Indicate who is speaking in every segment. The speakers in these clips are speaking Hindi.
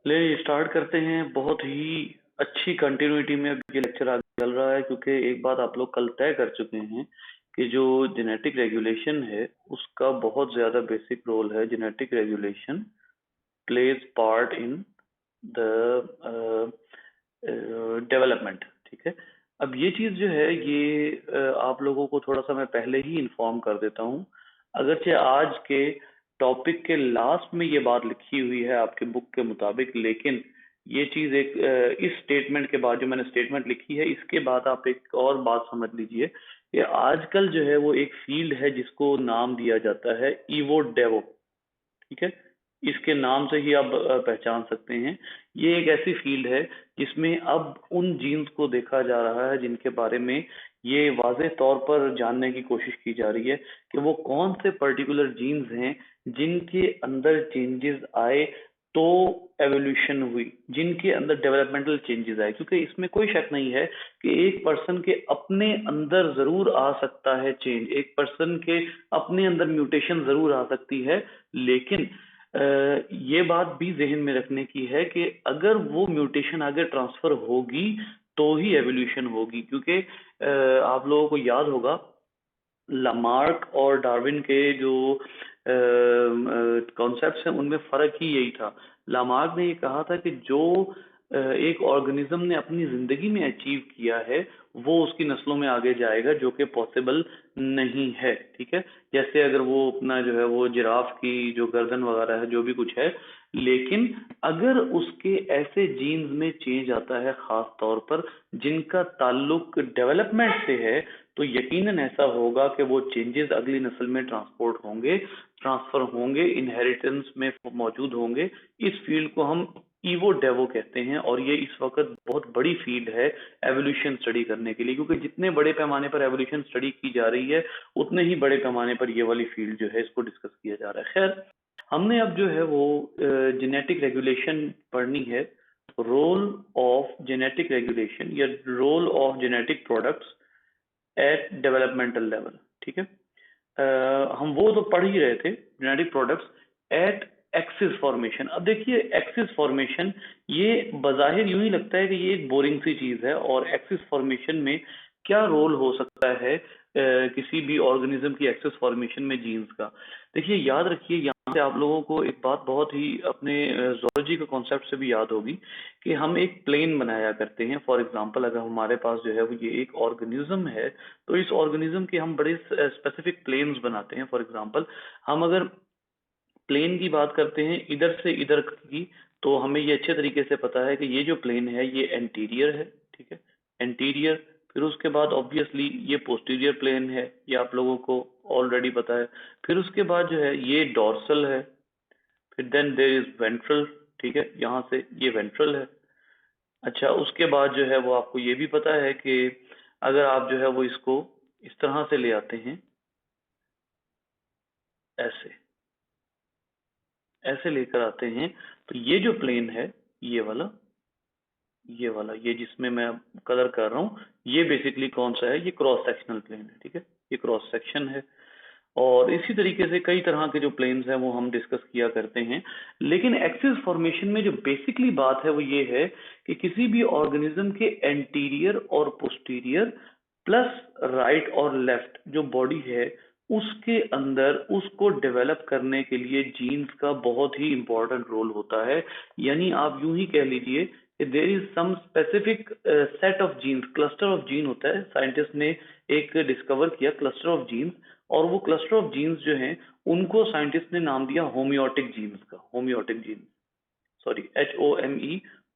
Speaker 1: चलिए स्टार्ट करते हैं। बहुत ही अच्छी कंटिन्यूटी में अब ये लेक्चर आगे चल रहा है, क्योंकि एक बात आप लोग कल तय कर चुके हैं कि जो जेनेटिक रेगुलेशन है उसका बहुत ज्यादा बेसिक रोल है। Genetic regulation plays part in the development. ठीक है, अब ये चीज जो है ये आप लोगों को थोड़ा सा मैं पहले ही इन्फॉर्म कर देता हूँ। अगरचे आज के टॉपिक के लास्ट में ये बात लिखी हुई है आपके बुक के मुताबिक, लेकिन ये चीज एक इस स्टेटमेंट के बाद, जो मैंने स्टेटमेंट लिखी है इसके बाद आप एक और बात समझ लीजिए कि आजकल जो है वो एक फील्ड है जिसको नाम दिया जाता है ईवो डेवो। ठीक है, इसके नाम से ही आप पहचान सकते हैं। ये एक ऐसी फील्ड है जिसमें अब उन जीन्स को देखा जा रहा है जिनके बारे में ये वाज़ेह तौर पर जानने की कोशिश की जा रही है कि वो कौन से पर्टिकुलर जीन्स हैं जिनके अंदर चेंजेस आए तो एवोल्यूशन हुई, जिनके अंदर डेवलपमेंटल चेंजेस आए। क्योंकि इसमें कोई शक नहीं है कि एक पर्सन के अपने अंदर जरूर आ सकता है चेंज, एक पर्सन के अपने अंदर म्यूटेशन जरूर आ सकती है, लेकिन ये बात भी जहन में रखने की है कि अगर वो म्यूटेशन आगे ट्रांसफर होगी तो ही एवोल्यूशन होगी। क्योंकि आप लोगों को याद होगा लामार्क और डार्विन के जो कॉन्सेप्ट्स हैं उनमें फर्क ही यही था। लामार्क ने ये कहा था कि जो एक ऑर्गेनिज्म ने अपनी जिंदगी में अचीव किया है वो उसकी नस्लों में आगे जाएगा, जो कि पॉसिबल नहीं है। ठीक है, जैसे अगर वो अपना जो है वो जिराफ की जो गर्दन वगैरह है जो भी कुछ है, लेकिन अगर उसके ऐसे जीन्स में चेंज आता है खास तौर पर जिनका ताल्लुक डेवलपमेंट से है, तो यकीनन ऐसा होगा कि वो चेंजेस अगली नस्ल में ट्रांसफर होंगे, इनहेरिटेंस में मौजूद होंगे। इस फील्ड को हम ईवो डेवो कहते हैं और ये इस वक्त बहुत बड़ी फील्ड है एवोल्यूशन स्टडी करने के लिए, क्योंकि जितने बड़े पैमाने पर एवोल्यूशन स्टडी की जा रही है उतने ही बड़े पैमाने पर ये वाली फील्ड जो है इसको डिस्कस किया जा रहा है। खैर, हमने अब जो है वो जेनेटिक रेगुलेशन पढ़नी है। रोल ऑफ जेनेटिक रेगुलेशन या role of genetic products at developmental level. ठीक है, हम वो तो पढ़ ही रहे थे, genetic products at axis formation. अब देखिए एक्सिस फॉर्मेशन ये बजाहिर यूं ही लगता है कि ये एक बोरिंग सी चीज है, और एक्सिस फॉर्मेशन में क्या रोल हो सकता है किसी भी ऑर्गेनिज्म की एक्सिस फॉर्मेशन में जीन्स का। देखिए याद रखिए, यहाँ से आप लोगों को एक बात बहुत ही अपने जोलॉजी के कॉन्सेप्ट से भी याद होगी कि हम एक प्लेन बनाया करते हैं। फॉर एग्जांपल, अगर हमारे पास जो है वो ये एक ऑर्गेनिज्म है तो इस ऑर्गेनिज्म के हम बड़े स्पेसिफिक प्लेन्स बनाते हैं। फॉर एग्जांपल, हम अगर प्लेन की बात करते हैं इधर से इधर की, तो हमें ये अच्छे तरीके से पता है कि ये जो प्लेन है ये एंटीरियर है। ठीक है, एंटीरियर। फिर उसके बाद ऑब्वियसली ये पोस्टीरियर प्लेन है, ये आप लोगों को ऑलरेडी पता है। फिर उसके बाद जो है ये डॉर्सल है। फिर देन देयर इज वेंट्रल। ठीक है, यहाँ से ये वेंट्रल है। अच्छा, उसके बाद जो है वो आपको ये भी पता है कि अगर आप जो है वो इसको इस तरह से ले आते हैं, ऐसे ऐसे लेकर आते हैं, तो ये जो प्लेन है ये वाला, ये जिसमें मैं कलर कर रहा हूँ, ये बेसिकली कौन सा है, ये क्रॉस सेक्शनल प्लेन है। ठीक है, ये क्रॉस सेक्शन है। और इसी तरीके से कई तरह के जो प्लेन्स हैं वो हम डिस्कस किया करते हैं। लेकिन एक्सिस फॉर्मेशन में जो बेसिकली बात है वो ये है कि किसी भी ऑर्गेनिज्म के एंटीरियर और पोस्टीरियर प्लस राइट और लेफ्ट जो बॉडी है उसके अंदर उसको डेवलप करने के लिए जीन्स का बहुत ही इंपॉर्टेंट रोल होता है। यानी आप यूं ही कह लीजिए कि there is some specific set of genes, cluster of gene होता है। साइंटिस्ट ने एक डिस्कवर किया क्लस्टर ऑफ जीन्स, और वो क्लस्टर ऑफ जीन्स जो हैं उनको साइंटिस्ट ने नाम दिया होमियोटिक जीन्स का। Homeotic genes, sorry,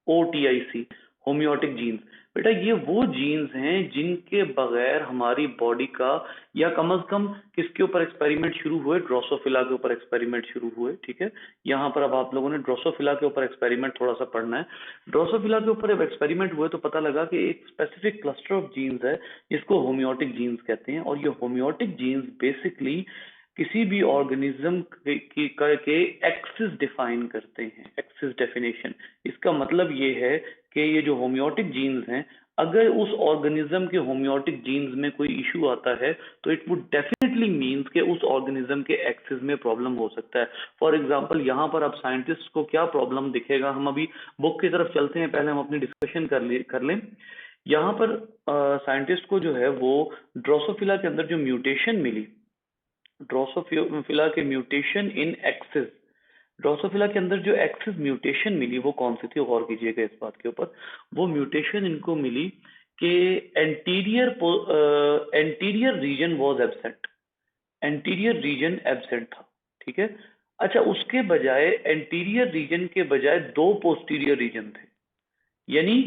Speaker 1: HOMEOTIC, homeotic genes. बेटा ये वो जीन्स हैं जिनके बगैर हमारी बॉडी का, या कम से कम किसके ऊपर एक्सपेरिमेंट शुरू हुए, ड्रोसोफिला के ऊपर एक्सपेरिमेंट शुरू हुए। ठीक है, यहाँ पर अब आप लोगों ने ड्रोसोफिला के ऊपर एक्सपेरिमेंट थोड़ा सा पढ़ना है। ड्रोसोफिला के ऊपर जब एक्सपेरिमेंट हुए तो पता लगा कि एक स्पेसिफिक क्लस्टर ऑफ जीन्स है जिसको होमियोटिक जीन्स कहते हैं, और ये होमियोटिक जीन्स बेसिकली किसी भी ऑर्गेनिज्म के एक्सिस डिफाइन करते हैं। एक्सिस डेफिनेशन, इसका मतलब ये है कि ये जो होमियोटिक जीन्स हैं, अगर उस ऑर्गेनिज्म के होमियोटिक जीन्स में कोई इशू आता है तो it would definitely definitely means कि उस ऑर्गेनिज्म के एक्सिस में प्रॉब्लम हो सकता है। फॉर एग्जांपल यहाँ पर अब साइंटिस्ट को क्या प्रॉब्लम दिखेगा, हम अभी बुक की तरफ चलते हैं, पहले हम अपनी डिस्कशन कर लें। यहाँ पर साइंटिस्ट को जो है वो ड्रोसोफिला के अंदर जो म्यूटेशन मिली, ड्रोसोफिला के म्यूटेशन इन एक्सिस, ड्रोसोफिला के अंदर जो एक्सिस म्यूटेशन मिली वो कौन सी थी, गौर कीजिएगा इस बात के ऊपर। वो म्यूटेशन इनको मिली कि anterior anterior reason was absent, anterior reason absent था, ठीक है। अच्छा, उसके बजाय एंटीरियर रीजन के बजाय दो पोस्टीरियर रीजन थे, यानी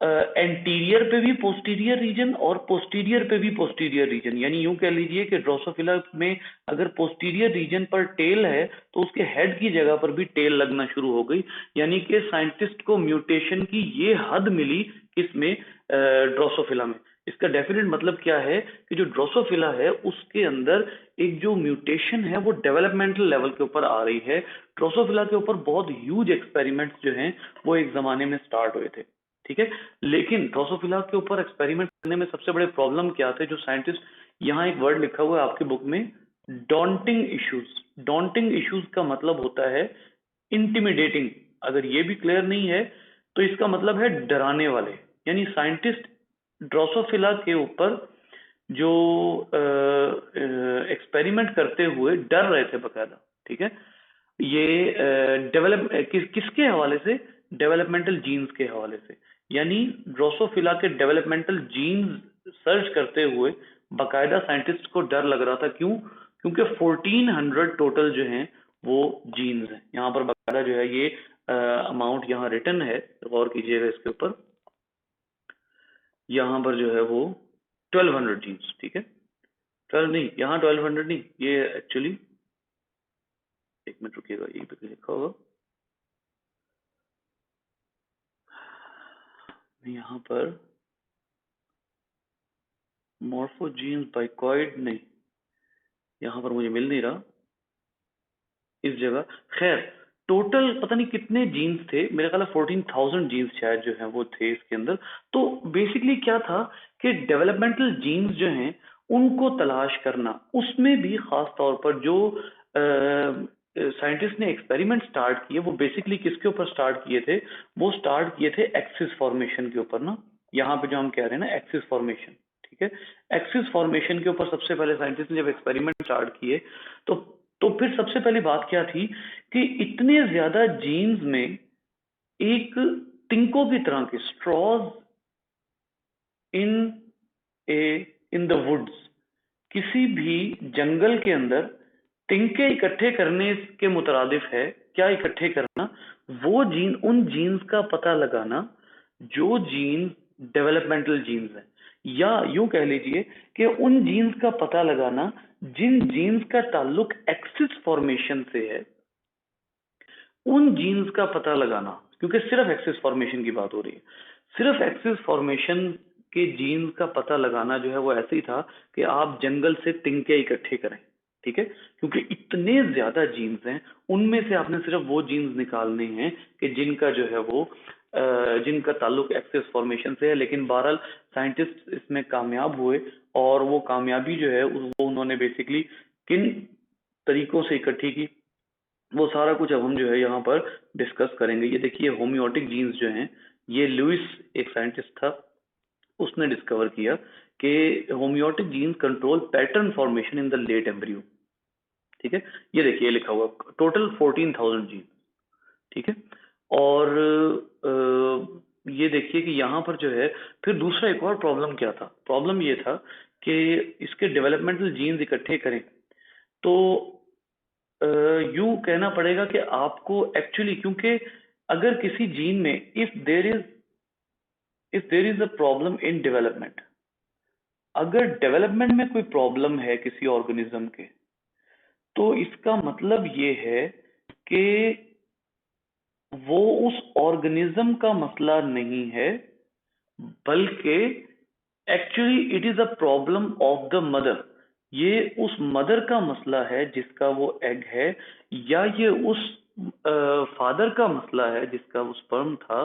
Speaker 1: एंटीरियर पे भी पोस्टीरियर रीजन और पोस्टीरियर पे भी पोस्टीरियर रीजन, यानी यूं कह लीजिए कि ड्रोसोफिला में अगर पोस्टीरियर रीजन पर टेल है तो उसके हेड की जगह पर भी टेल लगना शुरू हो गई। यानी कि साइंटिस्ट को म्यूटेशन की ये हद मिली किसमें, ड्रोसोफिला में। इसका डेफिनेट मतलब क्या है कि जो ड्रोसोफिला है उसके अंदर एक जो म्यूटेशन है वो डेवलपमेंटल लेवल के ऊपर आ रही है। ड्रोसोफिला के ऊपर बहुत ह्यूज एक्सपेरिमेंट्स जो हैं वो एक जमाने में स्टार्ट हुए थे, ठीक है। लेकिन ड्रोसोफिला के ऊपर एक्सपेरिमेंट करने में सबसे बड़े प्रॉब्लम क्या थे, जो साइंटिस्ट, यहाँ एक वर्ड लिखा हुआ है आपकी बुक में, डॉन्टिंग इश्यूज। डॉन्टिंग इश्यूज का मतलब होता है इंटिमिडेटिंग। अगर ये भी क्लियर नहीं है तो इसका मतलब है डराने वाले। यानी साइंटिस्ट ड्रोसोफिला के ऊपर जो एक्सपेरिमेंट करते हुए डर रहे थे बकायदा, ठीक है। ये किसके हवाले से, डेवलपमेंटल जीन्स के हवाले से। यानी ड्रोसोफिला के डेवलपमेंटल जीन्स सर्च करते हुए बकायदा साइंटिस्ट को डर लग रहा था। क्यों? क्योंकि 1400 टोटल जो हैं वो जीन्स हैं। यहाँ पर बकायदा जो है ये अमाउंट यहाँ रिटन है, गौर कीजिएगा इसके ऊपर। यहाँ पर जो है वो 1200 जीन्स, ठीक है। 12 नहीं, यहाँ 1200 नहीं, ये एक्चुअली, एक मिनट रुकिएगा, यही पे लिखा होगा यहाँ पर, मॉर्फोजीन्स बाइकॉइड नहीं, यहाँ पर मुझे मिल नहीं रहा इस जगह। खैर, टोटल पता नहीं कितने जीन्स थे, मेरे ख्याल 14,000 जीन्स शायद जो हैं वो थे इसके अंदर। तो बेसिकली क्या था कि डेवलपमेंटल जीन्स जो हैं उनको तलाश करना, उसमें भी खास तौर पर जो साइंटिस्ट ने एक्सपेरिमेंट स्टार्ट किए वो बेसिकली किसके ऊपर स्टार्ट किए थे, वो स्टार्ट किए थे एक्सिस फॉर्मेशन के ऊपर ना। यहाँ पे जो हम कह रहे हैं ना एक्सिस फॉर्मेशन, ठीक है। एक्सिस फॉर्मेशन के ऊपर सबसे पहले साइंटिस्ट ने जब एक्सपेरिमेंट स्टार्ट किए तो फिर सबसे पहली बात क्या थी कि इतने ज्यादा जीन्स में एक तिनकों की तरह के straws in a in the woods, किसी भी जंगल के अंदर तिनके इकट्ठे करने के मुतरादिफ है। क्या इकट्ठे करना? वो जीन, उन जीन्स का पता लगाना जो जीन डेवलपमेंटल जीन्स है, या यूं कह लीजिए कि उन जीन्स का पता लगाना जिन जीन्स का ताल्लुक एक्सिस फॉर्मेशन से है, उन जीन्स का पता लगाना। क्योंकि सिर्फ एक्सिस फॉर्मेशन की बात हो रही है, सिर्फ एक्सिस फॉर्मेशन के जीन्स का पता लगाना जो है वो ऐसे ही था कि आप जंगल से तिनके इकट्ठे करें, ठीक है। क्योंकि इतने ज्यादा जीन्स हैं, उनमें से आपने सिर्फ वो जीन्स निकालने हैं कि जिनका जो है वो जिनका ताल्लुक एक्सिस फॉर्मेशन से है। लेकिन बहरहाल साइंटिस्ट इसमें कामयाब हुए, और वो कामयाबी जो है वो उन्होंने बेसिकली किन तरीकों से इकट्ठी की, वो सारा कुछ अब हम जो है यहाँ पर डिस्कस करेंगे। ये देखिए होम्योटिक जीन्स जो हैं, ये लुइस एक साइंटिस्ट था, उसने डिस्कवर किया कि homeotic genes control pattern formation in the late embryo, ठीक है। ये देखिए लिखा हुआ टोटल 14,000 जीन, ठीक है। और ये देखिए कि यहाँ पर जो है फिर दूसरा एक और प्रॉब्लम क्या था, प्रॉब्लम ये था कि इसके डेवलपमेंटल जीन्स इकट्ठे करें तो यूं कहना पड़ेगा कि आपको एक्चुअली, क्योंकि अगर किसी जीन में if there is a problem in development, अगर डेवलपमेंट में कोई प्रॉब्लम है किसी ऑर्गेनिज्म के, तो इसका मतलब ये है कि वो उस ऑर्गेनिज्म का मसला नहीं है, बल्कि actually it is a problem of the mother. ये उस मदर का मसला है जिसका वो एग है, या ये उस फादर का मसला है जिसका वो स्पर्म था,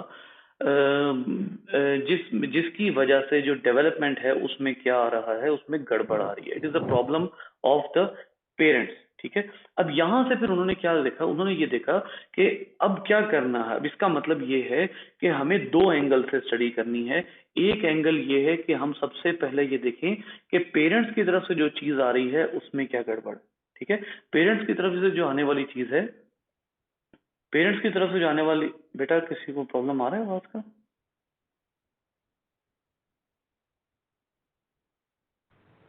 Speaker 1: जिसकी वजह से जो डेवलपमेंट है उसमें क्या आ रहा है, उसमें गड़बड़ आ रही है। It is the problem of the parents. ठीक है, अब यहां से फिर उन्होंने क्या देखा, उन्होंने ये देखा कि अब क्या करना है। अब इसका मतलब ये है कि हमें दो एंगल से स्टडी करनी है। एक एंगल ये है कि हम सबसे पहले ये देखें कि पेरेंट्स की तरफ से जो चीज आ रही है उसमें क्या गड़बड़। ठीक है, पेरेंट्स की तरफ से जो आने वाली चीज है, पेरेंट्स की तरफ से जाने वाली, बेटा किसी को प्रॉब्लम आ रहा है बात का?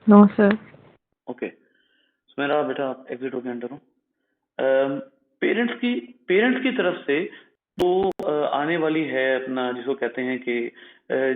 Speaker 2: No sir.
Speaker 1: ओके, मेरा बेटा आप एग्जिट होके एंटर हो। पेरेंट्स की पेरेंट्स की तरफ से तो आने वाली है अपना, जिसको कहते हैं कि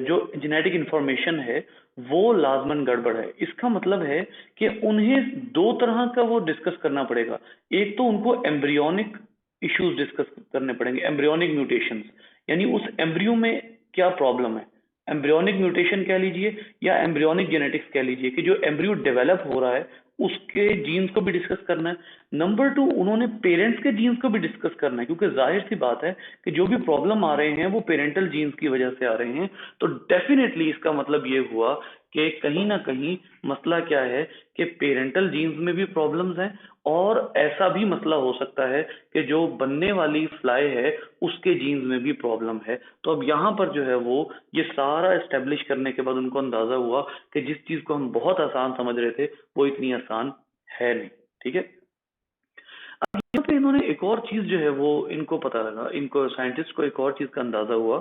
Speaker 1: जो जेनेटिक इंफॉर्मेशन है वो लाजमन गड़बड़ है। इसका मतलब है कि उन्हें दो तरह का वो डिस्कस करना पड़ेगा। एक तो उनको एम्ब्रियोनिक इश्यूज डिस्कस करने पड़ेंगे, एम्ब्रियोनिक म्यूटेशंस, यानी उस एम्ब्रियो में क्या प्रॉब्लम है। एम्ब्रियोनिक म्यूटेशन कह लीजिए या एम्ब्रियोनिक जेनेटिक्स कह लीजिए, कि जो एम्ब्रियो डेवलप हो रहा है उसके जीन्स को भी डिस्कस करना है। नंबर टू, उन्होंने पेरेंट्स के जीन्स को भी डिस्कस करना है, क्योंकि जाहिर सी बात है कि जो भी प्रॉब्लम आ रहे हैं वो पेरेंटल जीन्स की वजह से आ रहे हैं। तो डेफिनेटली इसका मतलब ये हुआ कि कहीं ना कहीं मसला क्या है कि पेरेंटल जीन्स में भी प्रॉब्लम्स हैं, और ऐसा भी मसला हो सकता है कि जो बनने वाली फ्लाई है उसके जीन्स में भी प्रॉब्लम है। तो अब यहाँ पर जो है वो ये सारा एस्टेब्लिश करने के बाद उनको अंदाजा हुआ कि जिस चीज को हम बहुत आसान समझ रहे थे वो इतनी आसान है नहीं। ठीक है, अब यहाँ पे इन्होंने एक और चीज जो है वो इनको पता लगा, इनको साइंटिस्ट को एक और चीज का अंदाजा हुआ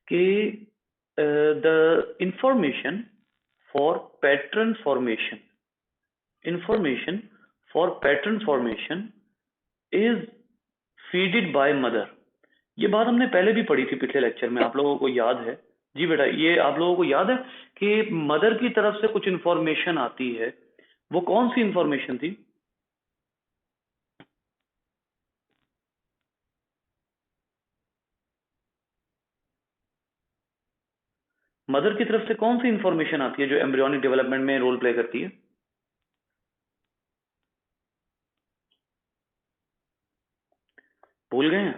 Speaker 1: कि the information for pattern formation, information for pattern formation is feeded by mother. ये बात हमने पहले भी पढ़ी थी पिछले लेक्चर में, आप लोगों को याद है? जी बेटा, ये आप लोगों को याद है कि मदर की तरफ से कुछ इंफॉर्मेशन आती है। वो कौन सी इंफॉर्मेशन थी? मदर की तरफ से कौन सी इंफॉर्मेशन आती है जो एम्ब्रियोनिक डेवलपमेंट में रोल प्ले करती है? भूल गए हैं?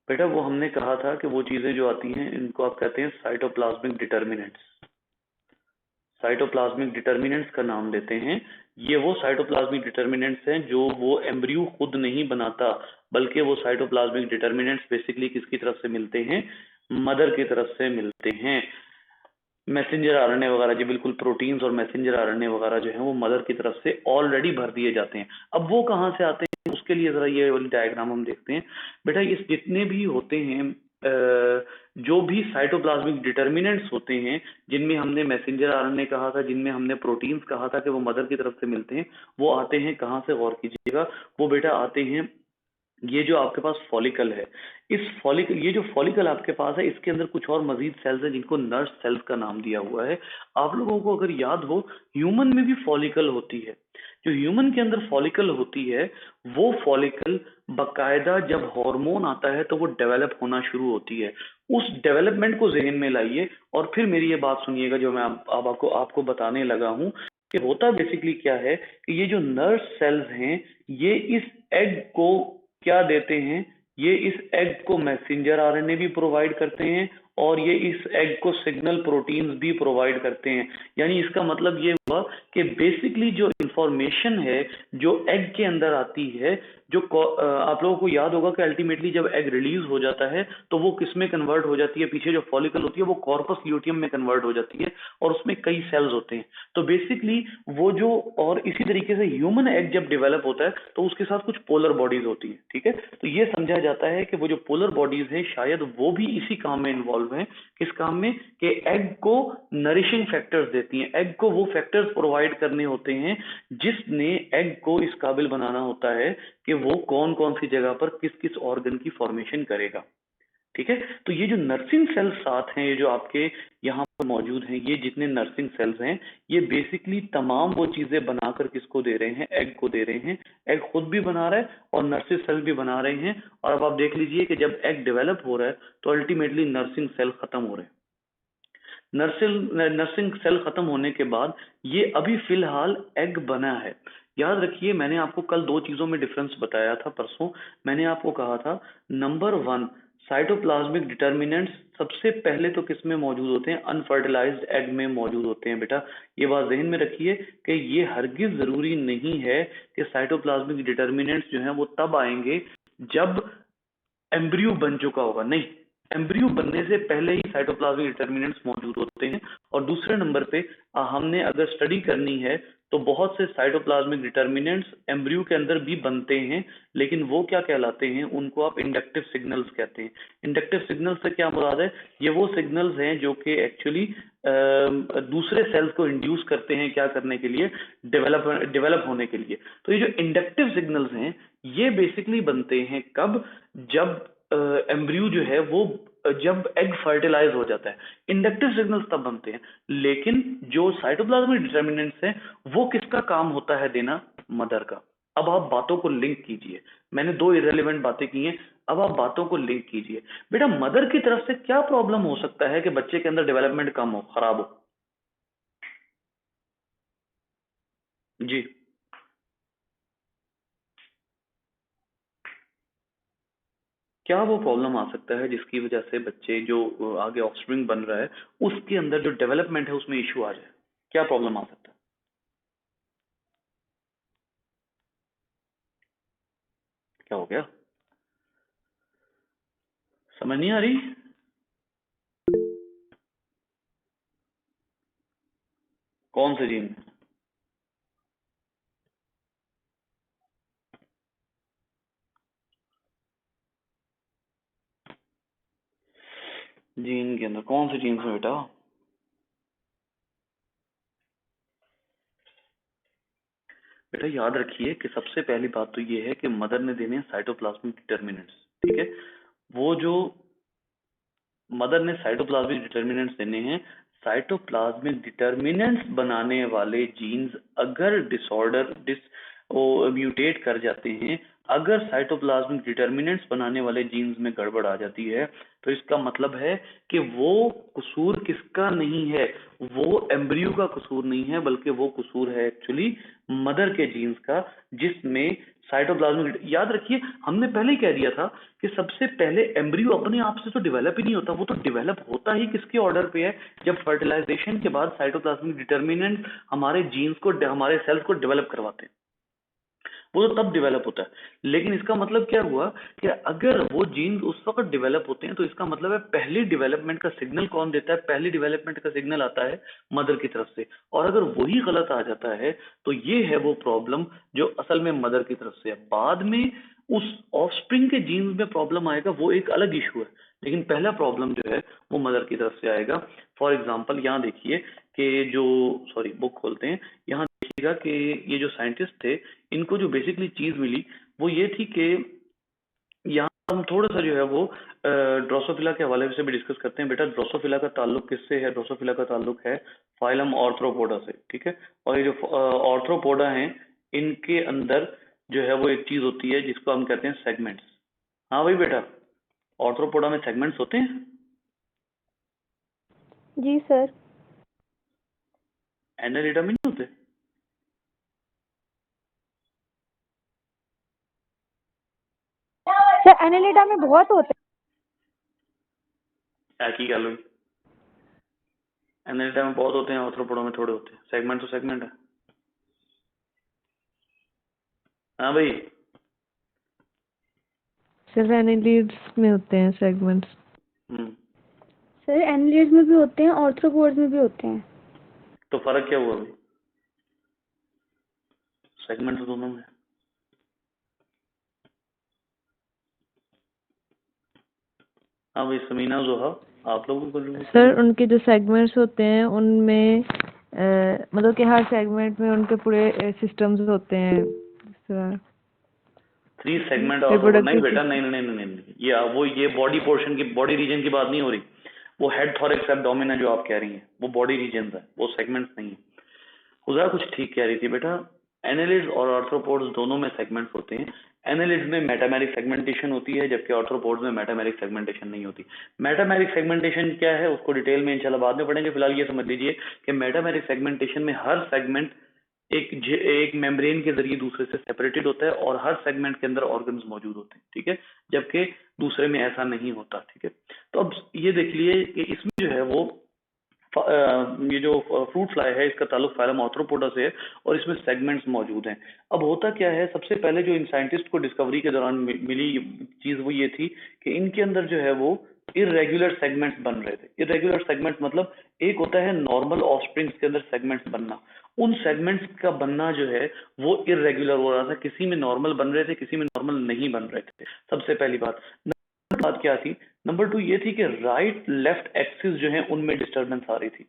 Speaker 1: बेटा वो हमने कहा था कि वो चीजें जो आती हैं इनको आप कहते हैं साइटोप्लाज्मिक डिटर्मिनेंट्स। साइटोप्लाज्मिक डिटर्मिनेंट्स का नाम लेते हैं। ये वो साइटोप्लाज्मिक डिटर्मिनेंट्स हैं जो वो एम्ब्रियो खुद नहीं बनाता, बल्कि वो साइटोप्लाज्मिक डिटर्मिनेंट्स बेसिकली किसकी तरफ से मिलते हैं? मदर की तरफ से मिलते हैं। मैसेंजर आरएनए वगैरह, जी बिल्कुल, प्रोटीन्स और मैसेंजर आरएनए वगैरह जो है वो मदर की तरफ से ऑलरेडी भर दिए जाते हैं। अब वो कहाँ से आते हैं उसके लिए जरा ये वाली डायग्राम हम देखते हैं। बेटा इस जितने भी होते हैं जो भी साइटोप्लाज्मिक डिटर्मिनेंट्स होते हैं, जिनमें हमने मैसेंजर आरएनए कहा था, जिनमें हमने प्रोटीन्स कहा था कि वो मदर की तरफ से मिलते हैं, वो आते हैं कहाँ से, गौर कीजिएगा। वो बेटा आते हैं, ये जो आपके पास फॉलिकल है, इस फॉलिकल, ये जो फॉलिकल आपके पास है इसके अंदर कुछ और मजीद सेल्स हैं जिनको नर्व सेल्स का नाम दिया हुआ है। आप लोगों को अगर याद हो, ह्यूमन में भी फॉलिकल होती है। जो ह्यूमन के अंदर फॉलिकल होती है वो फॉलिकल बकायदा जब हार्मोन आता है तो वो डेवलप होना शुरू होती है। उस डेवलपमेंट को जहन में लाइए और फिर मेरी ये बात सुनिएगा जो मैं अब आपको बताने लगा हूँ कि होता बेसिकली क्या है कि ये जो नर्व सेल्स हैं ये इस एग को क्या देते हैं, ये इस एग को मैसेंजर आरएनए भी प्रोवाइड करते हैं और ये इस एग को सिग्नल प्रोटीन्स भी प्रोवाइड करते हैं। यानी इसका मतलब ये हुआ कि बेसिकली जो इंफॉर्मेशन है जो एग के अंदर आती है, आप लोगों को याद होगा कि अल्टीमेटली जब एग रिलीज हो जाता है तो वो किस में कन्वर्ट हो जाती है, पीछे जो फॉलिकल होती है वो कॉर्पस ल्यूटियम में कन्वर्ट हो जाती है और उसमें कई सेल्स होते हैं। तो बेसिकली वो जो, और इसी तरीके से ह्यूमन एग जब डेवलप होता है तो उसके साथ कुछ पोलर बॉडीज होती है। ठीक है, तो ये समझा जाता है कि वो जो पोलर बॉडीज हैं शायद वो भी इसी काम में इन्वॉल्व हैं। किस काम में? कि एग को नरिशिंग फैक्टर्स देती हैं, एग को वो फैक्टर्स प्रोवाइड करने होते हैं जिसने एग को इस काबिल बनाना होता है कि वो कौन कौन सी जगह पर किस किस ऑर्गन की फॉर्मेशन करेगा। ठीक है, तो ये जो नर्सिंग सेल्स साथ हैं, ये जो आपके यहाँ पर मौजूद हैं, ये जितने नर्सिंग सेल्स हैं, ये बेसिकली तमाम वो चीजें बनाकर किसको दे रहे हैं? एग को दे रहे हैं। एग खुद भी बना रहा है और नर्सिंग सेल भी बना रहे हैं। और अब आप देख लीजिए कि जब एग डेवलप हो रहा है तो अल्टीमेटली नर्सिंग सेल खत्म हो रहे हैं। नर्सिंग सेल खत्म होने के बाद ये अभी फिलहाल एग बना है। याद रखिए मैंने आपको कल दो चीजों में डिफरेंस बताया था परसों। मैंने आपको कहा था नंबर वन, साइटोप्लाज्मिक डिटर्मिनेंट्स सबसे पहले तो किस में मौजूद होते हैं? अनफर्टिलाइज्ड एग में मौजूद होते हैं बेटा। ये बात ध्यान में रखिए कि ये हरगिज जरूरी नहीं है कि साइटोप्लाज्मिक डिटर्मिनेंट्स जो हैं वो तब आएंगे जब एम्ब्रियो बन चुका होगा, नहीं, एम्ब्रियो बनने से पहले ही साइटोप्लाज्मिक डिटर्मिनेंट्स मौजूद होते हैं। और दूसरे नंबर पे हमने अगर स्टडी करनी है तो बहुत से साइटोप्लाज्मिक डिटर्मिनेंट्स एम्ब्रियो के अंदर भी बनते हैं, लेकिन वो क्या कहलाते हैं? उनको आप इंडक्टिव सिग्नल्स कहते हैं। इंडक्टिव सिग्नल्स से क्या मुराद है? ये वो सिग्नल्स हैं जो कि एक्चुअली दूसरे सेल्स को इंड्यूस करते हैं, क्या करने के लिए? डेवलप होने के लिए। तो ये जो इंडक्टिव सिग्नल्स हैं ये बेसिकली बनते हैं कब? जब एम्ब्रियो जो है वो जब एग फर्टिलाइज हो जाता है, इंडक्टिव सिग्नल्स तब बनते हैं। लेकिन जो साइटोप्लाज्मिक डिटर्मिनेंट्स हैं वो किसका काम होता है देना? मदर का। अब आप बातों को लिंक कीजिए, मैंने दो इरेलीवेंट बातें की हैं, अब आप बातों को लिंक कीजिए। बेटा मदर की तरफ से क्या प्रॉब्लम हो सकता है कि बच्चे के अंदर डेवलपमेंट कम हो, खराब हो? जी, क्या वो प्रॉब्लम आ सकता है जिसकी वजह से बच्चे जो आगे ऑफस्प्रिंग बन रहा है उसके अंदर जो डेवलपमेंट है उसमें इश्यू आ जाए? क्या प्रॉब्लम आ सकता है? क्या हो गया? समझ नहीं आ रही? कौन से जीन? जीन के अंदर कौन से जीन में बेटा? बेटा याद रखिए कि सबसे पहली बात तो ये है कि मदर ने देने हैं साइटोप्लाज्मिक डिटर्मिनेंट्स, ठीक है? वो जो मदर ने साइटोप्लाज्मिक डिटर्मिनेंट्स देने हैं, साइटोप्लाज्मिक डिटर्मिनेंट्स बनाने वाले जीन्स अगर डिसऑर्डर म्यूटेट कर जाते हैं, अगर साइटोप्लाज्मिक डिटर्मिनेंट्स बनाने वाले जीन्स में गड़बड़ आ जाती है, तो इसका मतलब है कि वो कसूर किसका नहीं है? वो एम्ब्रियो का कसूर नहीं है, बल्कि वो कसूर है एक्चुअली मदर के जीन्स का, जिसमें साइटोप्लाज्मिक, याद रखिए हमने पहले ही कह दिया था कि सबसे पहले एम्ब्रियो अपने आप से तो डेवलप ही नहीं होता, वो तो डेवलप होता ही किसके ऑर्डर पे है? जब फर्टिलाइजेशन के बाद साइटोप्लाज्मिक डिटर्मिनेंट हमारे जीन्स को, हमारे सेल्स को डेवलप करवाते हैं, वो तो तब डेवलप होता है। लेकिन इसका मतलब क्या हुआ कि अगर वो जीन्स उस वक्त डेवलप होते हैं तो इसका मतलब है पहली डेवलपमेंट का सिग्नल कौन देता है? पहली डेवलपमेंट का सिग्नल आता है मदर की तरफ से। और अगर वही गलत आ जाता है तो ये है वो प्रॉब्लम जो असल में मदर की तरफ से है। बाद में उस ऑफस्प्रिंग के जीन्स में प्रॉब्लम आएगा, वो एक अलग इशू है, लेकिन पहला प्रॉब्लम जो है वो मदर की तरफ से आएगा। फॉर एग्जाम्पल यहाँ देखिए कि जो, सॉरी बुक खोलते हैं, यहाँ देखिएगा कि ये जो साइंटिस्ट थे इनको जो बेसिकली चीज मिली वो ये थी कि यहाँ हम थोड़ा सा जो है वो ड्रोसोफिला के हवाले से भी डिस्कस करते हैं। बेटा ड्रोसोफिला का ताल्लुक किससे है? ड्रोसोफिला का ताल्लुक है फाइलम ऑर्थ्रोपोडा से, ठीक है? और ये जो ऑर्थ्रोपोडा हैं इनके अंदर जो है वो एक चीज होती है जिसको हम कहते हैं सेगमेंट्स। हाँ भाई बेटा, ऑर्थ्रोपोडा में सेगमेंट्स होते हैं।
Speaker 2: जी सर।
Speaker 1: एनालिडा में नहीं होते?
Speaker 2: सर एनालिडा में बहुत होते
Speaker 1: की गल हुई, एनालिडा में बहुत होते हैं, ऑर्थ्रोपोडा में थोड़े होते हैं। सेगमेंट तो सेगमेंट है। हाँ भाई,
Speaker 2: हैं। सर एनालिड्स में होते हैं सेगमेंट्स।
Speaker 3: सर एनालिड्स में भी होते हैं, ऑर्थ्रोपोड्स में भी होते हैं।
Speaker 1: तो फर्क क्या हुआ भाई? सेगमेंट तो दोनों में है। हाँ भाई समीना जोहा, आप लोगों को
Speaker 2: सर उनके जो सेगमेंट्स होते हैं उनमें मतलब कि हर सेगमेंट में उनके पूरे सिस्टम्स होते हैं। सर
Speaker 1: 3 सेगमेंट और नहीं बेटा, नहीं नहीं नहीं नहीं, ये बॉडी पोर्शन की, बॉडी रीजन की बात नहीं हो रही। वो हेड थॉरैक्स एब्डोमेन है जो आप कह रही हैं, वो बॉडी रीजन है, वो सेगमेंट्स नहीं है। खुदा कुछ ठीक कह रही थी बेटा, एनालिड्स और आर्थ्रोपोड्स दोनों में सेगमेंट्स होते हैं। एनालिड्स में मेटामेरिक सेगमेंटेशन होती है, जबकि आर्थ्रोपोड्स में मेटामेरिक सेगमेंटेशन नहीं होती। मेटामेरिक सेगमेंटेशन क्या है उसको डिटेल में इंशाल्लाह बाद में पढ़ेंगे। फिलहाल ये समझ लीजिए कि मेटामेरिक सेगमेंटेशन में हर सेगमेंट एक मेम्ब्रेन के जरिए दूसरे से सेपरेटेड होता है और हर सेगमेंट के अंदर ऑर्गन्स मौजूद होते हैं, ठीक है, जबकि दूसरे में ऐसा नहीं होता, ठीक है। तो अब ये देख लिए कि इसमें जो है वो ये जो फ्रूट फ्लाई है इसका ताल्लुक फाइलम आर्थ्रोपोडा से है और इसमें सेगमेंट्स मौजूद हैं। अब होता क्या है, सबसे पहले जो इन साइंटिस्ट को डिस्कवरी के दौरान मिली चीज वो ये थी कि इनके अंदर जो है वो इरेगुलर सेगमेंट्स बन रहे थे। इरेगुलर सेगमेंट्स मतलब एक होता है नॉर्मल ऑफस्प्रिंग्स के अंदर सेगमेंट्स बनना, उन सेगमेंट्स का बनना जो है वो इरेगुलर हो रहा था, किसी में नॉर्मल बन रहे थे, किसी में नॉर्मल नहीं बन रहे थे, सबसे पहली बात। बात क्या थी, नंबर 2 ये थी कि राइट लेफ्ट एक्सिस जो है उनमें डिस्टरबेंस आ रही थी।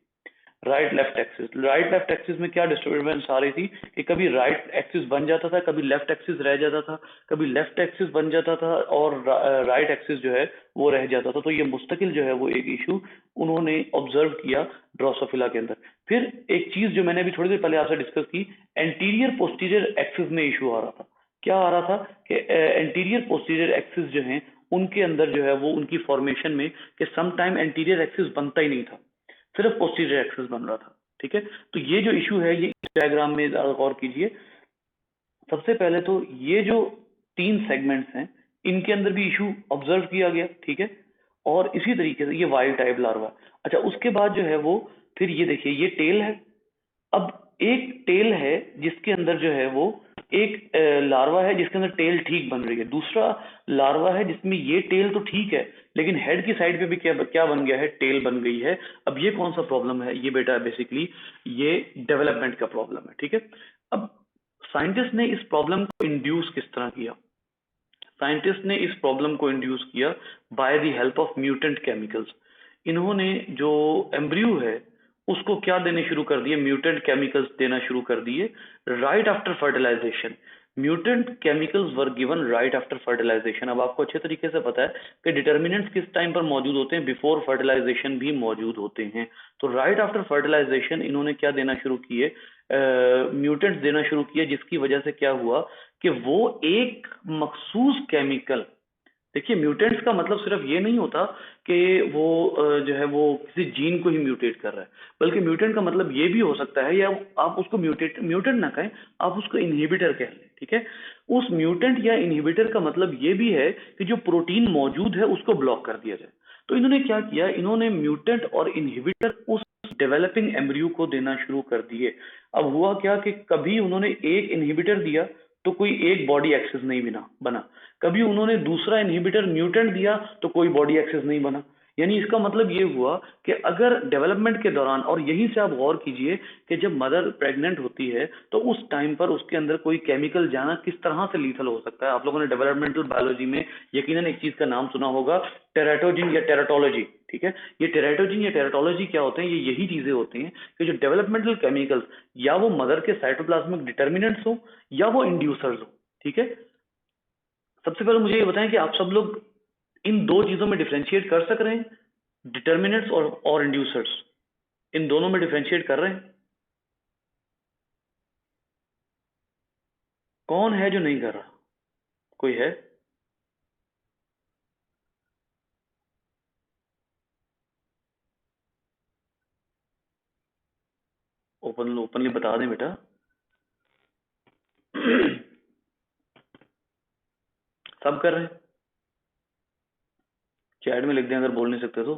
Speaker 1: राइट लेफ्ट एक्सिस में क्या डिस्टरबेंस आ रही थी कि कभी राइट एक्सिस बन जाता था, कभी लेफ्ट एक्सिस रह जाता था, कभी लेफ्ट एक्सिस बन जाता था और राइट एक्सिस जो है वो रह जाता था। तो ये मुस्तकिल जो है वो एक इशू उन्होंने ऑब्जर्व किया ड्रोसोफिला के अंदर। फिर एक चीज जो मैंने अभी थोड़ी देर पहले आपसे डिस्कस की, एंटीरियर पोस्टीरियर एक्सिस में इशू आ रहा था। क्या आ रहा था कि एंटीरियर पोस्टीरियर एक्सिस जो है उनके अंदर जो है वो उनकी फॉर्मेशन में कि सम टाइम एंटीरियर एक्सिस बनता ही नहीं था, सिर्फ पोस्टीरियर एक्सिस बन रहा था, ठीक है। तो ये जो इशू है ये इस डायग्राम में गौर कीजिए। सबसे पहले तो ये जो 3 सेगमेंट्स हैं इनके अंदर भी इशू ऑब्जर्व किया गया, ठीक है, और इसी तरीके से ये वाइल्ड टाइप लार्वा। अच्छा, उसके बाद जो है वो फिर ये देखिए ये टेल है। अब एक टेल है जिसके अंदर जो है वो एक लार्वा है जिसके अंदर टेल ठीक बन रही है, दूसरा लार्वा है जिसमें ये टेल तो ठीक है लेकिन हेड की साइड पे भी क्या क्या बन गया है, टेल बन गई है। अब ये कौन सा प्रॉब्लम है, ये बेटा बेसिकली ये डेवलपमेंट का प्रॉब्लम है, ठीक है। अब साइंटिस्ट ने इस प्रॉब्लम को इंड्यूस किस तरह किया, साइंटिस्ट ने इस प्रॉब्लम को इंड्यूस किया by the help of mutant chemicals. इन्होंने जो एम्ब्रियो है उसको क्या देने शुरू कर दिए, म्यूटेंट केमिकल्स देना शुरू कर दिए right after fertilisation. Mutant chemicals were given right after fertilisation. अब आपको अच्छे तरीके से पता है कि डिटर्मिनेंट्स किस टाइम पर मौजूद होते हैं, बिफोर फर्टिलाइजेशन भी मौजूद होते हैं। तो राइट आफ्टर फर्टिलाइजेशन इन्होंने क्या देना शुरू किए, म्यूटेंट्स देना शुरू किया, जिसकी वजह से क्या हुआ कि वो एक मखसूस केमिकल, देखिए म्यूटेंट्स का मतलब सिर्फ ये नहीं होता कि वो जो है वो किसी जीन को ही म्यूटेट कर रहा है, बल्कि म्यूटेंट का मतलब ये भी हो सकता है, या आप उसको म्यूटेंट ना कहें, आप उसको इनहिबिटर कह लें, ठीक है। उस म्यूटेंट या इनहिबिटर का मतलब ये भी है कि जो प्रोटीन मौजूद है उसको ब्लॉक कर दिया जाए। तो इन्होंने क्या किया, इन्होंने म्यूटेंट और इनहिबिटर उस डेवलपिंग एम्ब्रियो को देना शुरू कर दिए। अब हुआ क्या कि कभी उन्होंने एक इनहिबिटर दिया तो कोई एक बॉडी एक्सेस नहीं बना, कभी उन्होंने दूसरा इनहिबिटर म्यूटेंट दिया तो कोई बॉडी एक्सेस नहीं बना। यानी इसका मतलब ये हुआ कि अगर डेवलपमेंट के दौरान, और यहीं से आप गौर कीजिए कि जब मदर प्रेग्नेंट होती है तो उस टाइम पर उसके अंदर कोई केमिकल जाना किस तरह से लीथल हो सकता है। आप लोगों ने डेवलपमेंटल बायोलॉजी में यकीनन एक चीज का नाम सुना होगा, टेराटोजिन या टेराटोलॉजी, ठीक है। ये टेराटोजिन या टेराटोलॉजी क्या होते हैं, ये यही चीजें होती हैं कि जो डेवलपमेंटल केमिकल्स या वो मदर के साइटोप्लाज्मिक डिटर्मिनेंट्स हो या वो इंड्यूसर्स हो, ठीक है। सबसे पहले मुझे ये बताएं कि आप सब लोग इन दो चीजों में डिफरेंशिएट कर सक रहे हैं, डिटर्मिनेंट्स और इंड्यूसर्स, इन दोनों में डिफरेंशिएट कर रहे हैं? कौन है जो नहीं कर रहा, कोई है? ओपनली बता दें बेटा। सब कर रहे हैं, चैट में लिख दें अगर बोल नहीं सकते तो।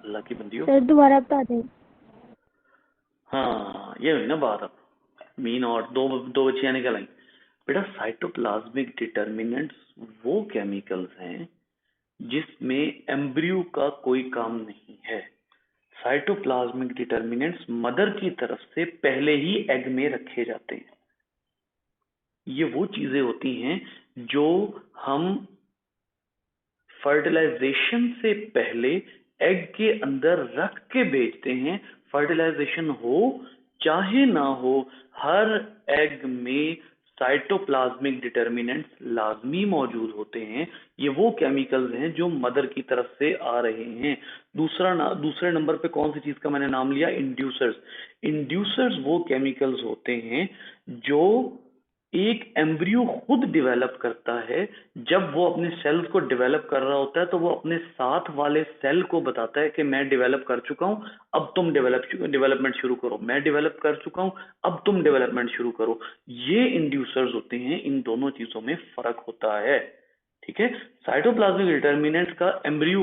Speaker 1: अल्लाह की बंदियों,
Speaker 3: सर दोबारा बता दें।
Speaker 1: हाँ ये हुई ना बात। अब मीन और दो बच्चियां निकल आई बेटा। साइटोप्लाज्मिक डिटर्मिनेंट्स वो केमिकल्स हैं जिसमें एम्ब्रियो का कोई काम नहीं है। साइटोप्लाज्मिक डिटर्मिनेंट्स मदर की तरफ से पहले ही एग में रखे जाते हैं। ये वो चीजें होती हैं जो हम फर्टिलाइजेशन से पहले एग के अंदर रख के भेजते हैं। फर्टिलाइजेशन हो चाहे ना हो, हर एग में साइटोप्लाज्मिक डिटर्मिनेंट्स लाजमी मौजूद होते हैं। ये वो केमिकल्स हैं जो मदर की तरफ से आ रहे हैं। दूसरे नंबर पे कौन सी चीज का मैंने नाम लिया, इंड्यूसर्स। इंड्यूसर्स वो केमिकल्स होते हैं जो एक एम्ब्रियो खुद डेवलप करता है। जब वो अपने सेल्स को डेवलप कर रहा होता है तो वो अपने साथ वाले सेल को बताता है कि मैं डेवलप कर चुका हूं, अब तुम डेवलपमेंट शुरू करो, मैं डेवलप कर चुका हूं, अब तुम डेवलपमेंट शुरू करो। ये इंड्यूसर्स होते हैं, इन दोनों चीजों में फर्क होता है। ठीक है, साइटोप्लाज्मिक डिटर्मिनेंट्स का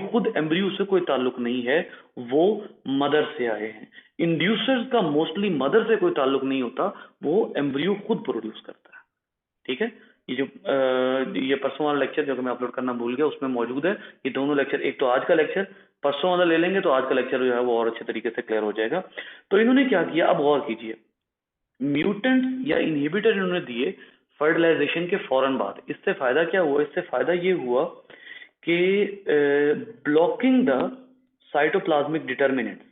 Speaker 1: खुद एम्ब्रियो से कोई ताल्लुक नहीं है, वो मदर से आए हैं। इंड्यूसर्स का मोस्टली मदर से कोई ताल्लुक नहीं होता, वो एम्ब्रियो खुद प्रोड्यूस करता है। ठीक है, ये जो ये परसों वाला लेक्चर जो कि मैं अपलोड करना भूल गया उसमें मौजूद है। ये दोनों लेक्चर, एक तो आज का लेक्चर, परसों वाला ले लेंगे तो आज का लेक्चर जो है वो और अच्छे तरीके से क्लियर हो जाएगा। तो इन्होंने क्या किया, अब गौर कीजिए, म्यूटेंट या इनहिबिटर इन्होंने दिए फर्टिलाइजेशन के फौरन बाद। इससे फायदा क्या हुआ, इससे फायदा ये हुआ कि ब्लॉकिंग द साइटोप्लाज्मिक डिटर्मिनेंट्स,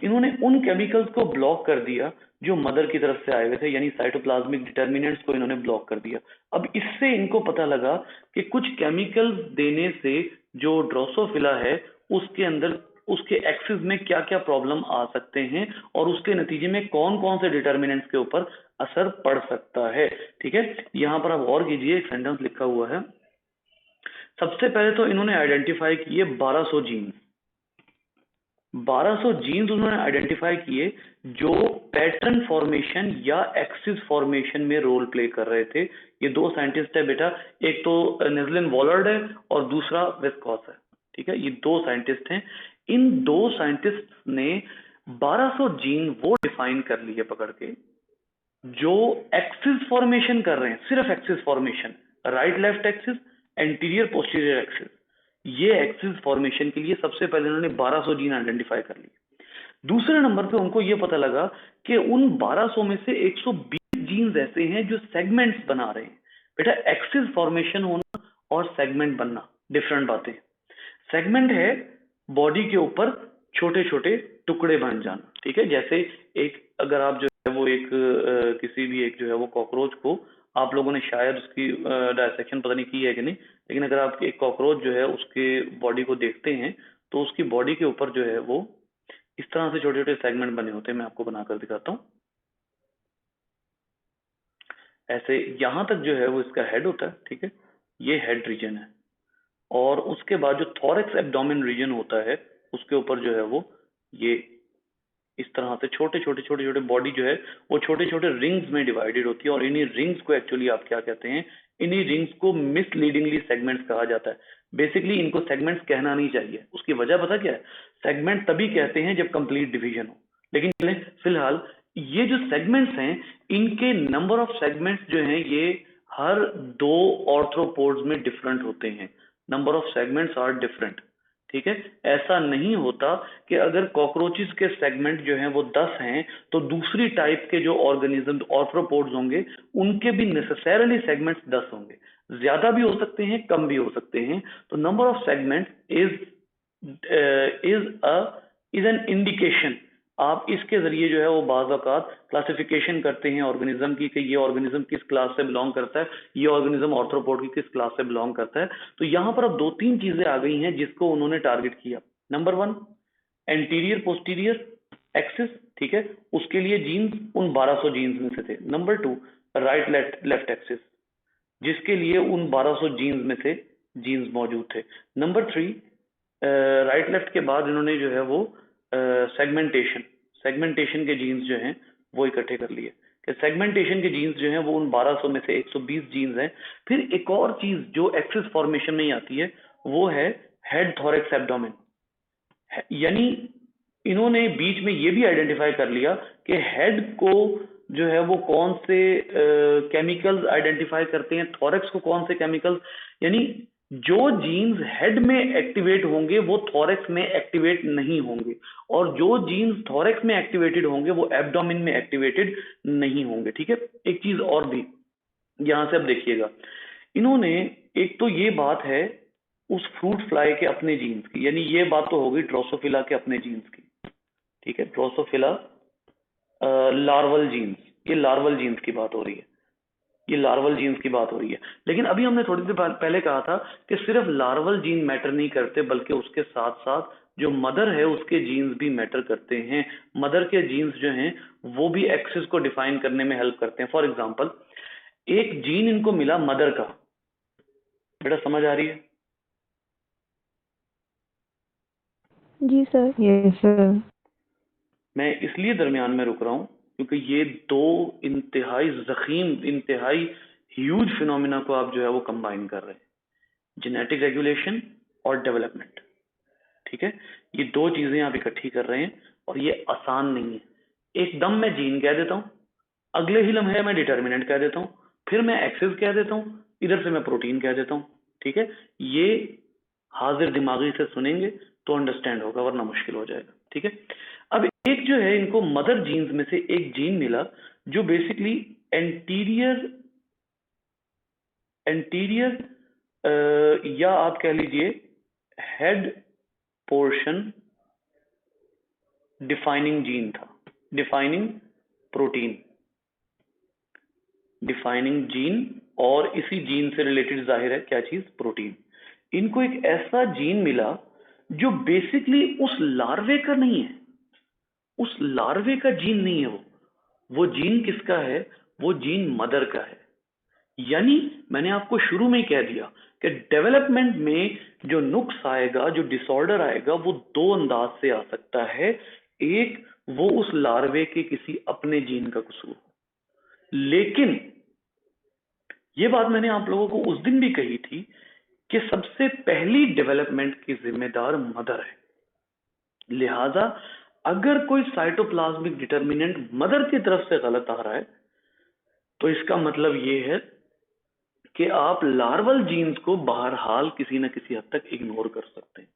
Speaker 1: इन्होंने उन केमिकल्स को ब्लॉक कर दिया जो मदर की तरफ से आए हुए थे, यानी साइटोप्लाज्मिक डिटर्मिनेंट्स को इन्होंने ब्लॉक कर दिया। अब इससे इनको पता लगा कि कुछ केमिकल्स देने से जो ड्रोसोफिला है उसके अंदर, उसके एक्सिस में क्या क्या प्रॉब्लम आ सकते हैं और उसके नतीजे में कौन कौन से डिटर्मिनेंट्स के ऊपर असर पड़ सकता है। ठीक है, यहां पर आप गौर कीजिए, एक सेंटेंस लिखा हुआ है। सबसे पहले तो इन्होंने आइडेंटिफाई किए 1200 जीन्स। 1200 जीन्स उन्होंने आइडेंटिफाई किए जो पैटर्न फॉर्मेशन या एक्सिस फॉर्मेशन में रोल प्ले कर रहे थे। ये दो साइंटिस्ट है बेटा, एक तो नेजलिन वॉलर्ड है और दूसरा विस्कॉस है। ठीक है, ये दो साइंटिस्ट हैं। इन दो साइंटिस्ट ने 1200 जीन वो डिफाइन कर लिए पकड़ के जो एक्सिस फॉर्मेशन कर रहे हैं, सिर्फ axis formation, right left axis, anterior posterior axis. ये एक्सिस फॉर्मेशन के लिए सबसे पहले उन्होंने 1200 जीन आइडेंटिफाई कर लिए। दूसरे नंबर पे उनको ये पता लगा कि उन 1200 में से 120 जीन्स ऐसे हैं जो सेगमेंट्स बना रहे हैं। बेटा, एक्सिस फॉर्मेशन होना और सेगमेंट बनना डिफरेंट बातें। सेगमेंट है बॉडी के ऊपर छोटे छोटे टुकड़े बन जाना। ठीक है, जैसे एक, अगर आप जो है वो एक किसी भी एक जो है वो कॉकरोच को, आप लोगों ने शायद उसकी डायसेक्शन पता नहीं की है कि नहीं, लेकिन अगर आप एक कॉकरोच जो है उसके बॉडी को देखते हैं तो उसकी बॉडी के ऊपर जो है वो इस तरह से छोटे छोटे सेगमेंट बने होते हैं। मैं आपको बनाकर दिखाता हूँ। ऐसे यहां तक जो है वो इसका हेड होता है। ठीक है, ये हेड रीजन है, और उसके बाद जो थोरैक्स एब्डोमेन रीजन होता है उसके ऊपर जो है वो ये इस तरह से छोटे छोटे बॉडी जो है वो छोटे छोटे रिंग्स में डिवाइडेड होती है। और इन्हीं रिंग्स को एक्चुअली आप क्या कहते हैं, इन्हीं रिंग्स को मिसलीडिंगली सेगमेंट्स कहा जाता है। बेसिकली इनको सेगमेंट्स कहना नहीं चाहिए, उसकी वजह पता क्या है, सेगमेंट तभी कहते हैं जब कंप्लीट डिवीजन हो। लेकिन फिलहाल ये जो सेगमेंट्स हैं, इनके नंबर ऑफ सेगमेंट्स जो हैं ये हर दो ऑर्थ्रोपोड्स में डिफरेंट होते हैं। Number of segments are different. ठीक है, ऐसा नहीं होता कि अगर कॉकरोचेस के सेगमेंट जो हैं वो 10 हैं तो दूसरी टाइप के जो ऑर्गेनिज्म ऑर्थ्रोपोड्स होंगे उनके भी नेसेसरली सेगमेंट्स 10 होंगे। ज्यादा भी हो सकते हैं, कम भी हो सकते हैं। तो number of segment is an indication. आप इसके जरिए जो है वो बाज़ औक़ात क्लासिफिकेशन करते हैं ऑर्गेनिज्म की कि ये ऑर्गेनिज्म किस क्लास से बिलोंग करता है, ये ऑर्गेनिज्म ऑर्थ्रोपोड की किस क्लास से बिलोंग करता है। तो यहां पर अब दो तीन चीजें आ गई हैं जिसको उन्होंने टारगेट किया। Number 1, anterior posterior axis. ठीक है, उसके लिए जीन्स उन 1200 जीन्स में से थे। नंबर 2, राइट लेफ्ट एक्सिस, जिसके लिए उन 1200 जीन्स में से जीन्स मौजूद थे। नंबर 3, राइट लेफ्ट के बाद इन्होंने जो है वो सेगमेंटेशन के जीन्स जो हैं वो इकट्ठे कर लिए कि सेगमेंटेशन के जीन्स जो हैं वो उन 1200 में से 120 जीन्स हैं। फिर एक और चीज जो एक्सिस फॉर्मेशन में ही आती है वो है हेड थोरैक्स एब्डोमेन। यानी इन्होंने बीच में ये भी आइडेंटिफाई कर लिया कि हेड को जो है वो कौन से केमिकल्स आइडेंटिफाई करते हैं, थोरैक्स को कौन से केमिकल्स, यानी जो जीन्स हेड में एक्टिवेट होंगे वो थोरैक्स में एक्टिवेट नहीं होंगे, और जो जीन्स थोरैक्स में एक्टिवेटेड होंगे वो एब्डोमेन में एक्टिवेटेड नहीं होंगे। ठीक है, एक चीज और भी यहां से अब देखिएगा, इन्होंने एक तो ये बात है उस फ्रूट फ्लाई के अपने जीन्स की, यानी ये बात तो हो गई ड्रोसोफिला के अपने जीन्स की। ठीक है, ड्रोसोफिला लार्वल जीन्स, ये लार्वल जीन्स की बात हो रही है, ये लार्वल जीन्स की बात हो रही है। लेकिन अभी हमने थोड़ी देर पहले कहा था कि सिर्फ लार्वल जीन मैटर नहीं करते, बल्कि उसके साथ साथ जो मदर है उसके जीन्स भी मैटर करते हैं। मदर के जीन्स जो हैं वो भी एक्सिस को डिफाइन करने में हेल्प करते हैं। फॉर एग्जांपल, एक जीन इनको मिला मदर का। बेटा समझ आ रही है?
Speaker 3: जी सर।
Speaker 2: Yes sir.
Speaker 1: मैं इसलिए दरमियान में रुक रहा हूं क्योंकि ये दो इंतहाई जखीम, इंतहाई ह्यूज फिनोमिना को आप जो है वो कंबाइन कर रहे हैं, जेनेटिक रेगुलेशन और डेवलपमेंट। ठीक है, ये दो चीजें आप इकट्ठी कर रहे हैं और ये आसान नहीं है। एकदम मैं जीन कह देता हूं, अगले ही लम्हे मैं डिटर्मिनेंट कह देता हूं, फिर मैं एक्सेस कह देता हूं, इधर से मैं प्रोटीन कह देता हूं। ठीक है, ये हाजिर दिमागी से सुनेंगे तो अंडरस्टैंड होगा, वरना मुश्किल हो जाएगा। ठीक है, अब एक जो है इनको मदर जीन्स में से एक जीन मिला जो बेसिकली एंटीरियर एंटीरियर या आप कह लीजिए हेड पोर्शन डिफाइनिंग जीन था, डिफाइनिंग प्रोटीन, डिफाइनिंग जीन, और इसी जीन से रिलेटेड जाहिर है क्या चीज, प्रोटीन। इनको एक ऐसा जीन मिला जो बेसिकली उस लार्वे का नहीं है, उस लार्वे का जीन नहीं है। वो जीन किसका है? वो जीन मदर का है। यानी मैंने आपको शुरू में ही कह दिया कि डेवलपमेंट में जो नुक्स आएगा, जो डिसऑर्डर आएगा, वो दो अंदाज से आ सकता है। एक, वो उस लार्वे के किसी अपने जीन का कसूर हो, लेकिन ये बात मैंने आप लोगों को उस दिन भी कही थी कि सबसे पहली डेवलपमेंट की जिम्मेदार मदर है। लिहाजा अगर कोई साइटोप्लाज्मिक डिटर्मिनेंट मदर की तरफ से गलत आ रहा है तो इसका मतलब ये है कि आप लार्वल जीन्स को बहरहाल किसी न किसी हद तक इग्नोर कर सकते हैं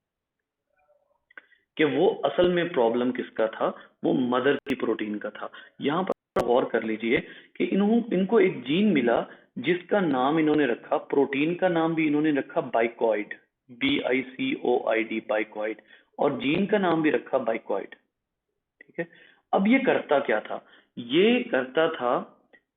Speaker 1: कि वो असल में प्रॉब्लम किसका था, वो मदर की प्रोटीन का था। यहां पर गौर कर लीजिए कि इनको एक जीन मिला जिसका नाम इन्होंने रखा, प्रोटीन का नाम भी इन्होंने रखा बाइकॉइड, BICOID, बाइकॉइड, और जीन का नाम भी रखा बाइकॉइड। ठीक है, अब ये करता क्या था? ये करता था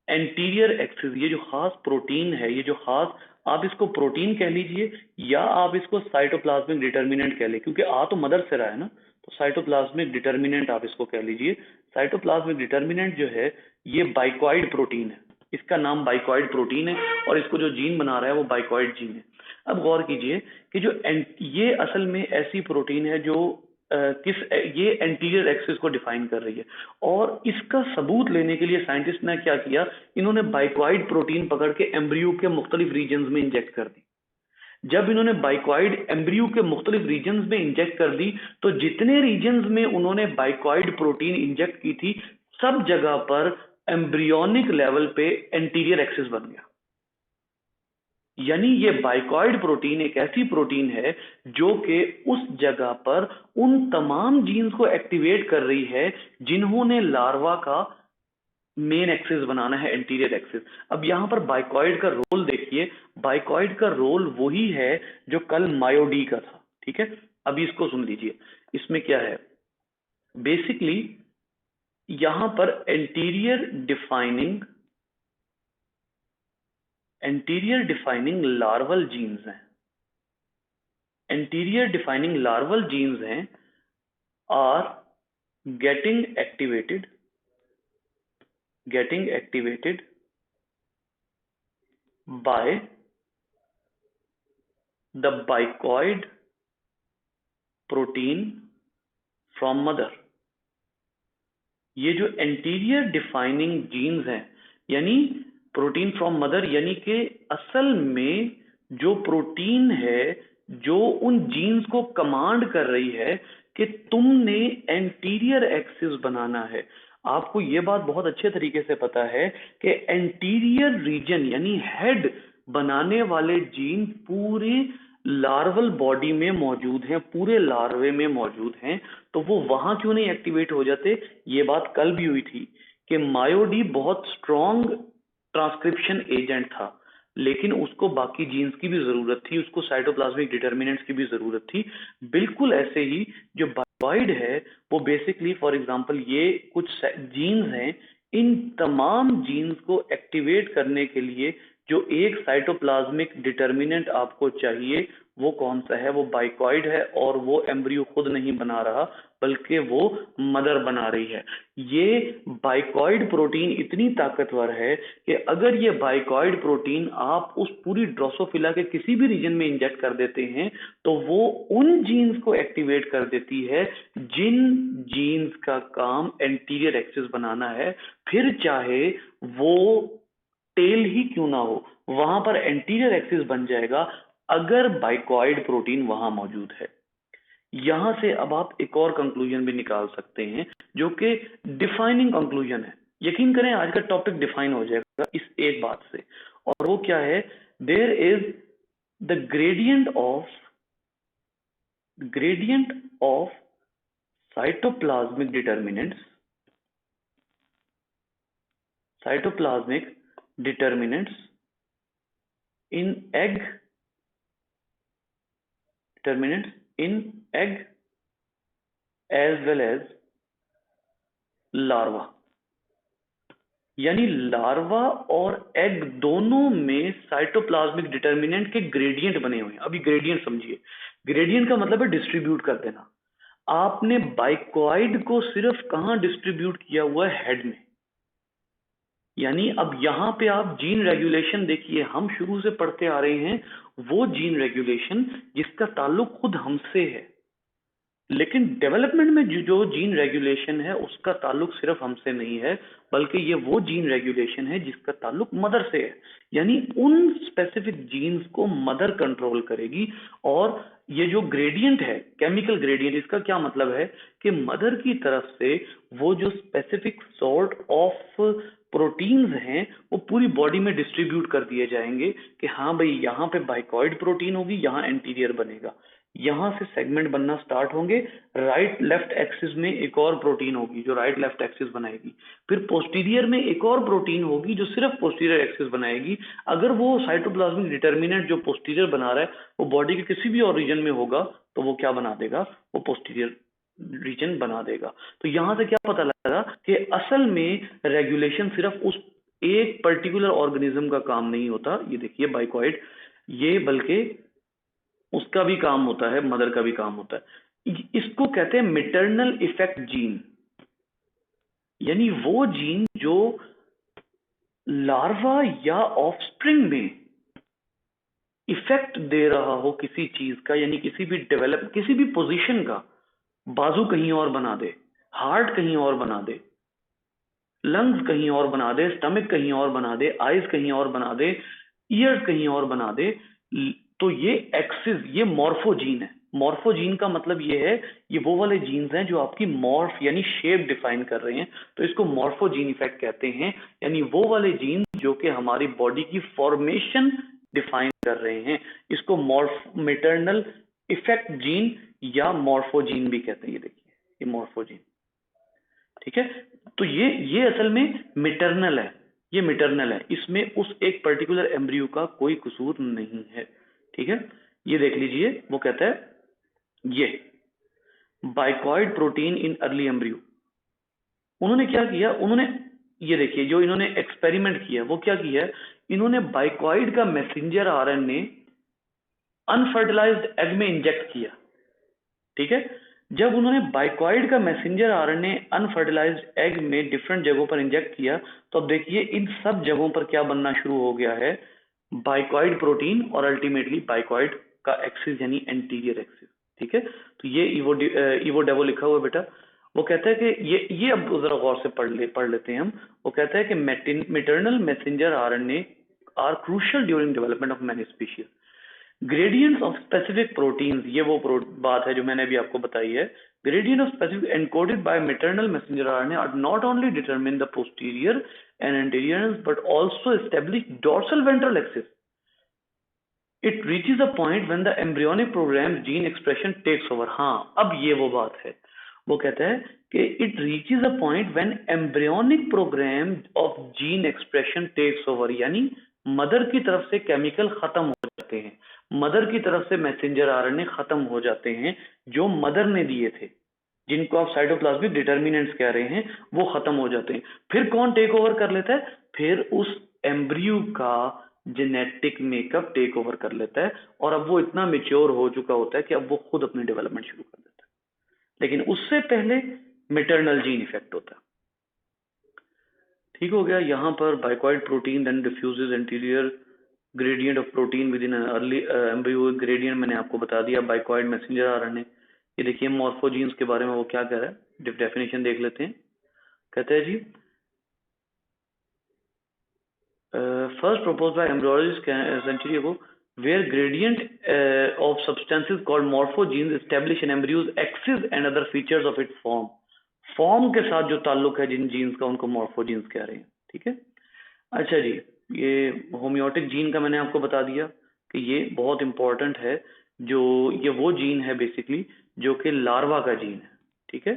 Speaker 1: एंटीरियर एक्सिस, ये जो खास प्रोटीन है, ये जो खास, आप इसको प्रोटीन कह लीजिए या आप इसको साइटोप्लाज्मिक डिटर्मिनेंट कह लीजिए, क्योंकि आ तो मदर से रहा है ना, तो साइटोप्लाज्मिक डिटर्मिनेंट आप इसको कह लीजिए। साइटोप्लाज्मिक डिटर्मिनेंट जो है ये बाइकॉइड प्रोटीन है, इसका नाम बाइकॉइड प्रोटीन है, और इसको जो जीन बना रहा है वो बाइकॉइड जीन है। अब गौर कीजिए कि ये असल में ऐसी प्रोटीन है जो ये एंटीरियर एक्सिस को डिफाइन कर रही है, और इसका सबूत लेने के लिए साइंटिस्ट ने क्या किया, इन्होंने बाइकॉइड प्रोटीन पकड़ के एम्ब्रियो के मुख्तलिफ रीजन्स में इंजेक्ट कर दी। जब इन्होंने बाइकॉइड एम्ब्रियो के मुख्तलिफ रीजन्स में इंजेक्ट कर दी तो जितने रीजन्स में उन्होंने बाइकॉइड प्रोटीन इंजेक्ट की थी, सब जगह पर एम्ब्रियोनिक लेवल पे एंटीरियर एक्सिस बन गया। यानी ये बाइकॉइड प्रोटीन एक ऐसी प्रोटीन है जो कि उस जगह पर उन तमाम जीन्स को एक्टिवेट कर रही है जिन्होंने लार्वा का मेन एक्सिस बनाना है, एंटीरियर एक्सिस। अब यहां पर बाइकॉइड का रोल देखिए, बाइकॉइड का रोल वही है जो कल मायोडी का था। ठीक है, अभी इसको सुन लीजिए, इसमें क्या है बेसिकली, यहां पर एंटीरियर डिफाइनिंग लार्वल जीन्स हैं, एंटीरियर डिफाइनिंग लार्वल जीन्स हैं, are getting activated by the bicoid protein from mother। ये जो एंटीरियर डिफाइनिंग जीन्स हैं, यानी प्रोटीन फ्रॉम मदर, यानी कि असल में जो प्रोटीन है जो उन जीन्स को कमांड कर रही है कि तुमने एंटीरियर एक्सिस बनाना है। आपको यह बात बहुत अच्छे तरीके से पता है कि एंटीरियर रीजन यानी हेड बनाने वाले जीन पूरे लार्वल बॉडी में मौजूद हैं, पूरे लार्वे में मौजूद हैं, तो वो वहां क्यों नहीं एक्टिवेट हो जाते? ये बात कल भी हुई थी कि मायोडी बहुत स्ट्रॉन्ग ट्रांसक्रिप्शन एजेंट था, लेकिन उसको बाकी जीन्स की भी जरूरत थी, उसको साइटोप्लाज्मिक डिटर्मिनेंट्स की भी जरूरत थी। बिल्कुल ऐसे ही जो बाइकॉइड है वो बेसिकली, फॉर एग्जांपल, ये कुछ जीन्स हैं, इन तमाम जीन्स को एक्टिवेट करने के लिए जो एक साइटोप्लाज्मिक डिटर्मिनेंट आपको चाहिए वो कौन सा है? वो बाइकॉइड है और वो एम्ब्रियो खुद नहीं बना रहा बल्कि वो मदर बना रही है। ये बाइकॉइड प्रोटीन इतनी ताकतवर है कि अगर ये बाइकॉइड प्रोटीन आप उस पूरी ड्रोसोफिला के किसी भी रीजन में इंजेक्ट कर देते हैं तो वो उन जीन्स को एक्टिवेट कर देती है जिन जीन्स का काम एंटीरियर एक्सिस बनाना है, फिर चाहे वो टेल ही क्यों ना हो, वहां पर एंटीरियर एक्सिस बन जाएगा अगर बाइकॉइड प्रोटीन वहां मौजूद है। यहां से अब आप एक और कंक्लूजन भी निकाल सकते हैं जो कि डिफाइनिंग कंक्लूजन है। यकीन करें आज का टॉपिक डिफाइन हो जाएगा इस एक बात से, और वो क्या है? There is the gradient of cytoplasmic determinants in egg as well as larva। यानी लार्वा और एग दोनों में साइटोप्लाज्मिक डिटर्मिनेंट के ग्रेडियंट बने हुए हैं। अभी ग्रेडियंट समझिए। ग्रेडियंट का मतलब है डिस्ट्रीब्यूट कर देना। आपने बाइकॉइड को सिर्फ कहां डिस्ट्रीब्यूट किया हुआ है? हेड में। यानी अब यहां पे आप जीन रेगुलेशन देखिए, हम शुरू से पढ़ते आ रहे हैं वो जीन रेगुलेशन जिसका ताल्लुक खुद हमसे है, लेकिन डेवलपमेंट में जो जीन रेगुलेशन है उसका ताल्लुक सिर्फ हमसे नहीं है बल्कि ये वो जीन रेगुलेशन है जिसका ताल्लुक मदर से है। यानी उन स्पेसिफिक जीन्स को मदर कंट्रोल करेगी। और ये जो ग्रेडियंट है, केमिकल ग्रेडियंट, इसका क्या मतलब है कि मदर की तरफ से वो जो स्पेसिफिक सॉर्ट ऑफ प्रोटीन्स हैं वो पूरी बॉडी में डिस्ट्रीब्यूट कर दिए जाएंगे कि हाँ भाई यहाँ पे बाइकॉइड प्रोटीन होगी, यहाँ एंटीरियर बनेगा, यहां से सेगमेंट बनना स्टार्ट होंगे। राइट लेफ्ट एक्सिस में एक और प्रोटीन होगी जो राइट लेफ्ट एक्सिस बनाएगी, फिर पोस्टीरियर में एक और प्रोटीन होगी जो सिर्फ पोस्टीरियर एक्सिस बनाएगी। अगर वो साइटोप्लाज्मिक डिटर्मिनेंट जो पोस्टीरियर बना रहा है वो बॉडी के किसी भी और रीजन में होगा तो वो क्या बना देगा? वो पोस्टीरियर रीजन बना देगा। तो यहां से क्या पता लगा कि असल में रेगुलेशन सिर्फ उस एक पर्टिकुलर ऑर्गेनिज्म का काम नहीं होता, ये देखिए बाइकॉइड, ये बल्कि उसका भी काम होता है, मदर का भी काम होता है। इसको कहते हैं मिटरनल इफेक्ट जीन। यानी वो जीन जो लार्वा या ऑफस्प्रिंग में इफेक्ट दे रहा हो किसी चीज का, यानी किसी भी पोजीशन का, बाजू कहीं और बना दे, हार्ट कहीं और बना दे, लंग्स कहीं और बना दे, स्टमक कहीं और बना दे, आईज कहीं और बना दे, ईयर्स कहीं और बना दे, तो ये एक्सिस, ये मॉर्फोजीन है। मॉर्फोजीन का मतलब ये है, ये वो वाले जीन्स हैं जो आपकी मॉर्फ यानी शेप डिफाइन कर रहे हैं, तो इसको मॉर्फोजीन इफेक्ट कहते हैं। यानी वो वाले जीन जो कि हमारी बॉडी की फॉर्मेशन डिफाइन कर रहे हैं, इसको मिटरनल इफेक्ट जीन या मॉर्फोजीन भी कहते हैं। ये देखिए, ये मॉर्फोजीन, ठीक है। तो ये असल में मिटरनल है, ये मिटरनल है, इसमें उस एक पर्टिकुलर एम्ब्रियो का कोई कसूर नहीं है, ठीक है। ये देख लीजिए, वो कहता है ये बाइकॉइड प्रोटीन इन अर्ली एम्ब्रियो। उन्होंने क्या किया? उन्होंने ये देखिए, जो इन्होंने एक्सपेरिमेंट किया वो क्या किया, इन्होंने बाइकॉइड का मैसेंजर आरएनए अनफर्टिलाइज्ड एग में इंजेक्ट किया, ठीक है। जब उन्होंने बाइकॉइड का मैसेंजर आरएनए अनफर्टिलाइज्ड एग में डिफरेंट जगहों पर इंजेक्ट किया, तो अब देखिए इन सब जगहों पर क्या बनना शुरू हो गया है? बाइकॉइड प्रोटीन और अल्टीमेटली बाइकॉइड का एक्सिस यानी एंटीरियर एक्सिस, ठीक है। तो ये इवो डेवो लिखा हुआ है बेटा। वो कहता है कि ये अब जरा गौर से पढ़ लेते हैं हम। वो कहता है कि maternal messenger RNA are crucial during development of many species. Gradients of specific proteins, ये वो बात है जो मैंने अभी आपको बताई है। Gradient of specific encoded by maternal messenger RNA are not only determine the posterior and anterior but also establish dorsal ventral axis. It reaches a point when the embryonic programme gene expression takes over. हाँ, अब ये वो बात है। वो कहता है कि it reaches a point when embryonic programme of gene expression takes over, यानी मदर की तरफ से केमिकल खत्म हो जाते हैं, मदर की तरफ से मैसेंजर आरएनए खत्म हो जाते हैं जो मदर ने दिए थे, जिनको आप साइटोप्लाज्मिक डिटर्मिनेंट्स कह रहे हैं, वो खत्म हो जाते हैं। फिर कौन टेक ओवर कर लेता है? फिर उस एम्ब्रियो का जेनेटिक मेकअप टेक ओवर कर लेता है और अब वो इतना मेच्योर हो चुका होता है कि अब वो खुद अपनी डेवलपमेंट शुरू कर देता है, लेकिन उससे पहले मेटरनल जीन इफेक्ट होता है। ठीक हो गया। यहाँ पर bicoid protein then diffuses anterior gradient of protein within early embryo. Gradient मैंने आपको बता दिया। बाइकॉइड मैसेंजर आरएनए, ये देखिए मॉर्फोजीन्स के बारे में वो क्या कह रहा है, डेफिनेशन देख लेते हैं। कहते हैं जी first proposed by embryologists a century ago, where gradient of substances called morphogenes establish in embryos axis and other features of its form। Form के साथ जो ताल्लुक है जिन जीन्स का उनको मॉर्फोजीन्स कह रहे हैं। ठीक है। अच्छा जी, ये होम्योटिक जीन का मैंने आपको बता दिया कि ये बहुत इंपॉर्टेंट है। जो ये वो जीन है बेसिकली जो कि लार्वा का जीन है। ठीक है,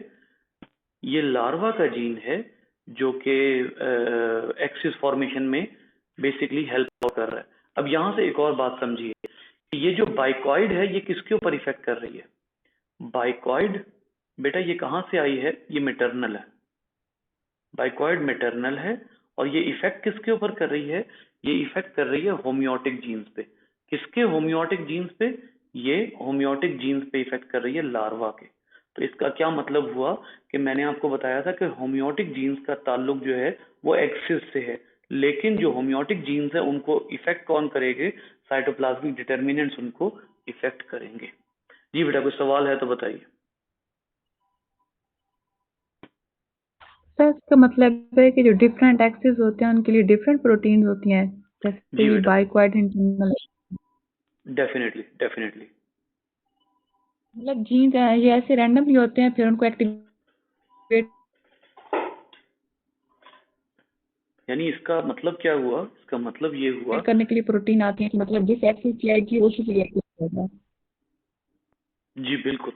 Speaker 1: ये लार्वा का जीन है जो कि एक्सिस फॉर्मेशन में बेसिकली हेल्प कर रहा है। अब यहाँ से एक और बात समझिए कि ये जो बाइकॉइड है ये किसके ऊपर इफेक्ट कर रही है। बाइकॉइड बेटा ये कहाँ से आई है, ये मैटरनल है। बाइकॉइड मैटरनल है और ये इफेक्ट किसके ऊपर कर रही है, ये इफेक्ट कर रही है होम्योटिक जीन्स पे। किसके होम्योटिक जीन्स पे, ये होम्योटिक जीन्स पे इफेक्ट कर रही है लार्वा के। तो इसका क्या मतलब हुआ कि मैंने आपको बताया था कि होम्योटिक जीन्स का ताल्लुक जो है वो एक्सिस से है, लेकिन जो होम्योटिक जीन्स है उनको इफेक्ट कौन करेंगे, साइटोप्लाज्मिक डिटर्मिनेंट्स उनको इफेक्ट करेंगे। जी बेटा कोई सवाल है तो बताइए।
Speaker 4: सर इसका मतलब है कि जो डिफरेंट एक्सिस होते हैं उनके लिए डिफरेंट प्रोटीन्स होती हैं, जैसे ये बाइकॉइड इंटरनल।
Speaker 1: Definitely definitely.
Speaker 4: मतलब जीन्स ये ऐसे रैंडमली होते हैं, फिर उनको एक्टिवेट
Speaker 1: यानी इसका मतलब क्या हुआ, इसका मतलब ये हुआ
Speaker 4: करने के लिए प्रोटीन आती है, मतलब जिस एक्सिस की आएगी उसी के लिए एक्टिव होगा।
Speaker 1: जी बिल्कुल।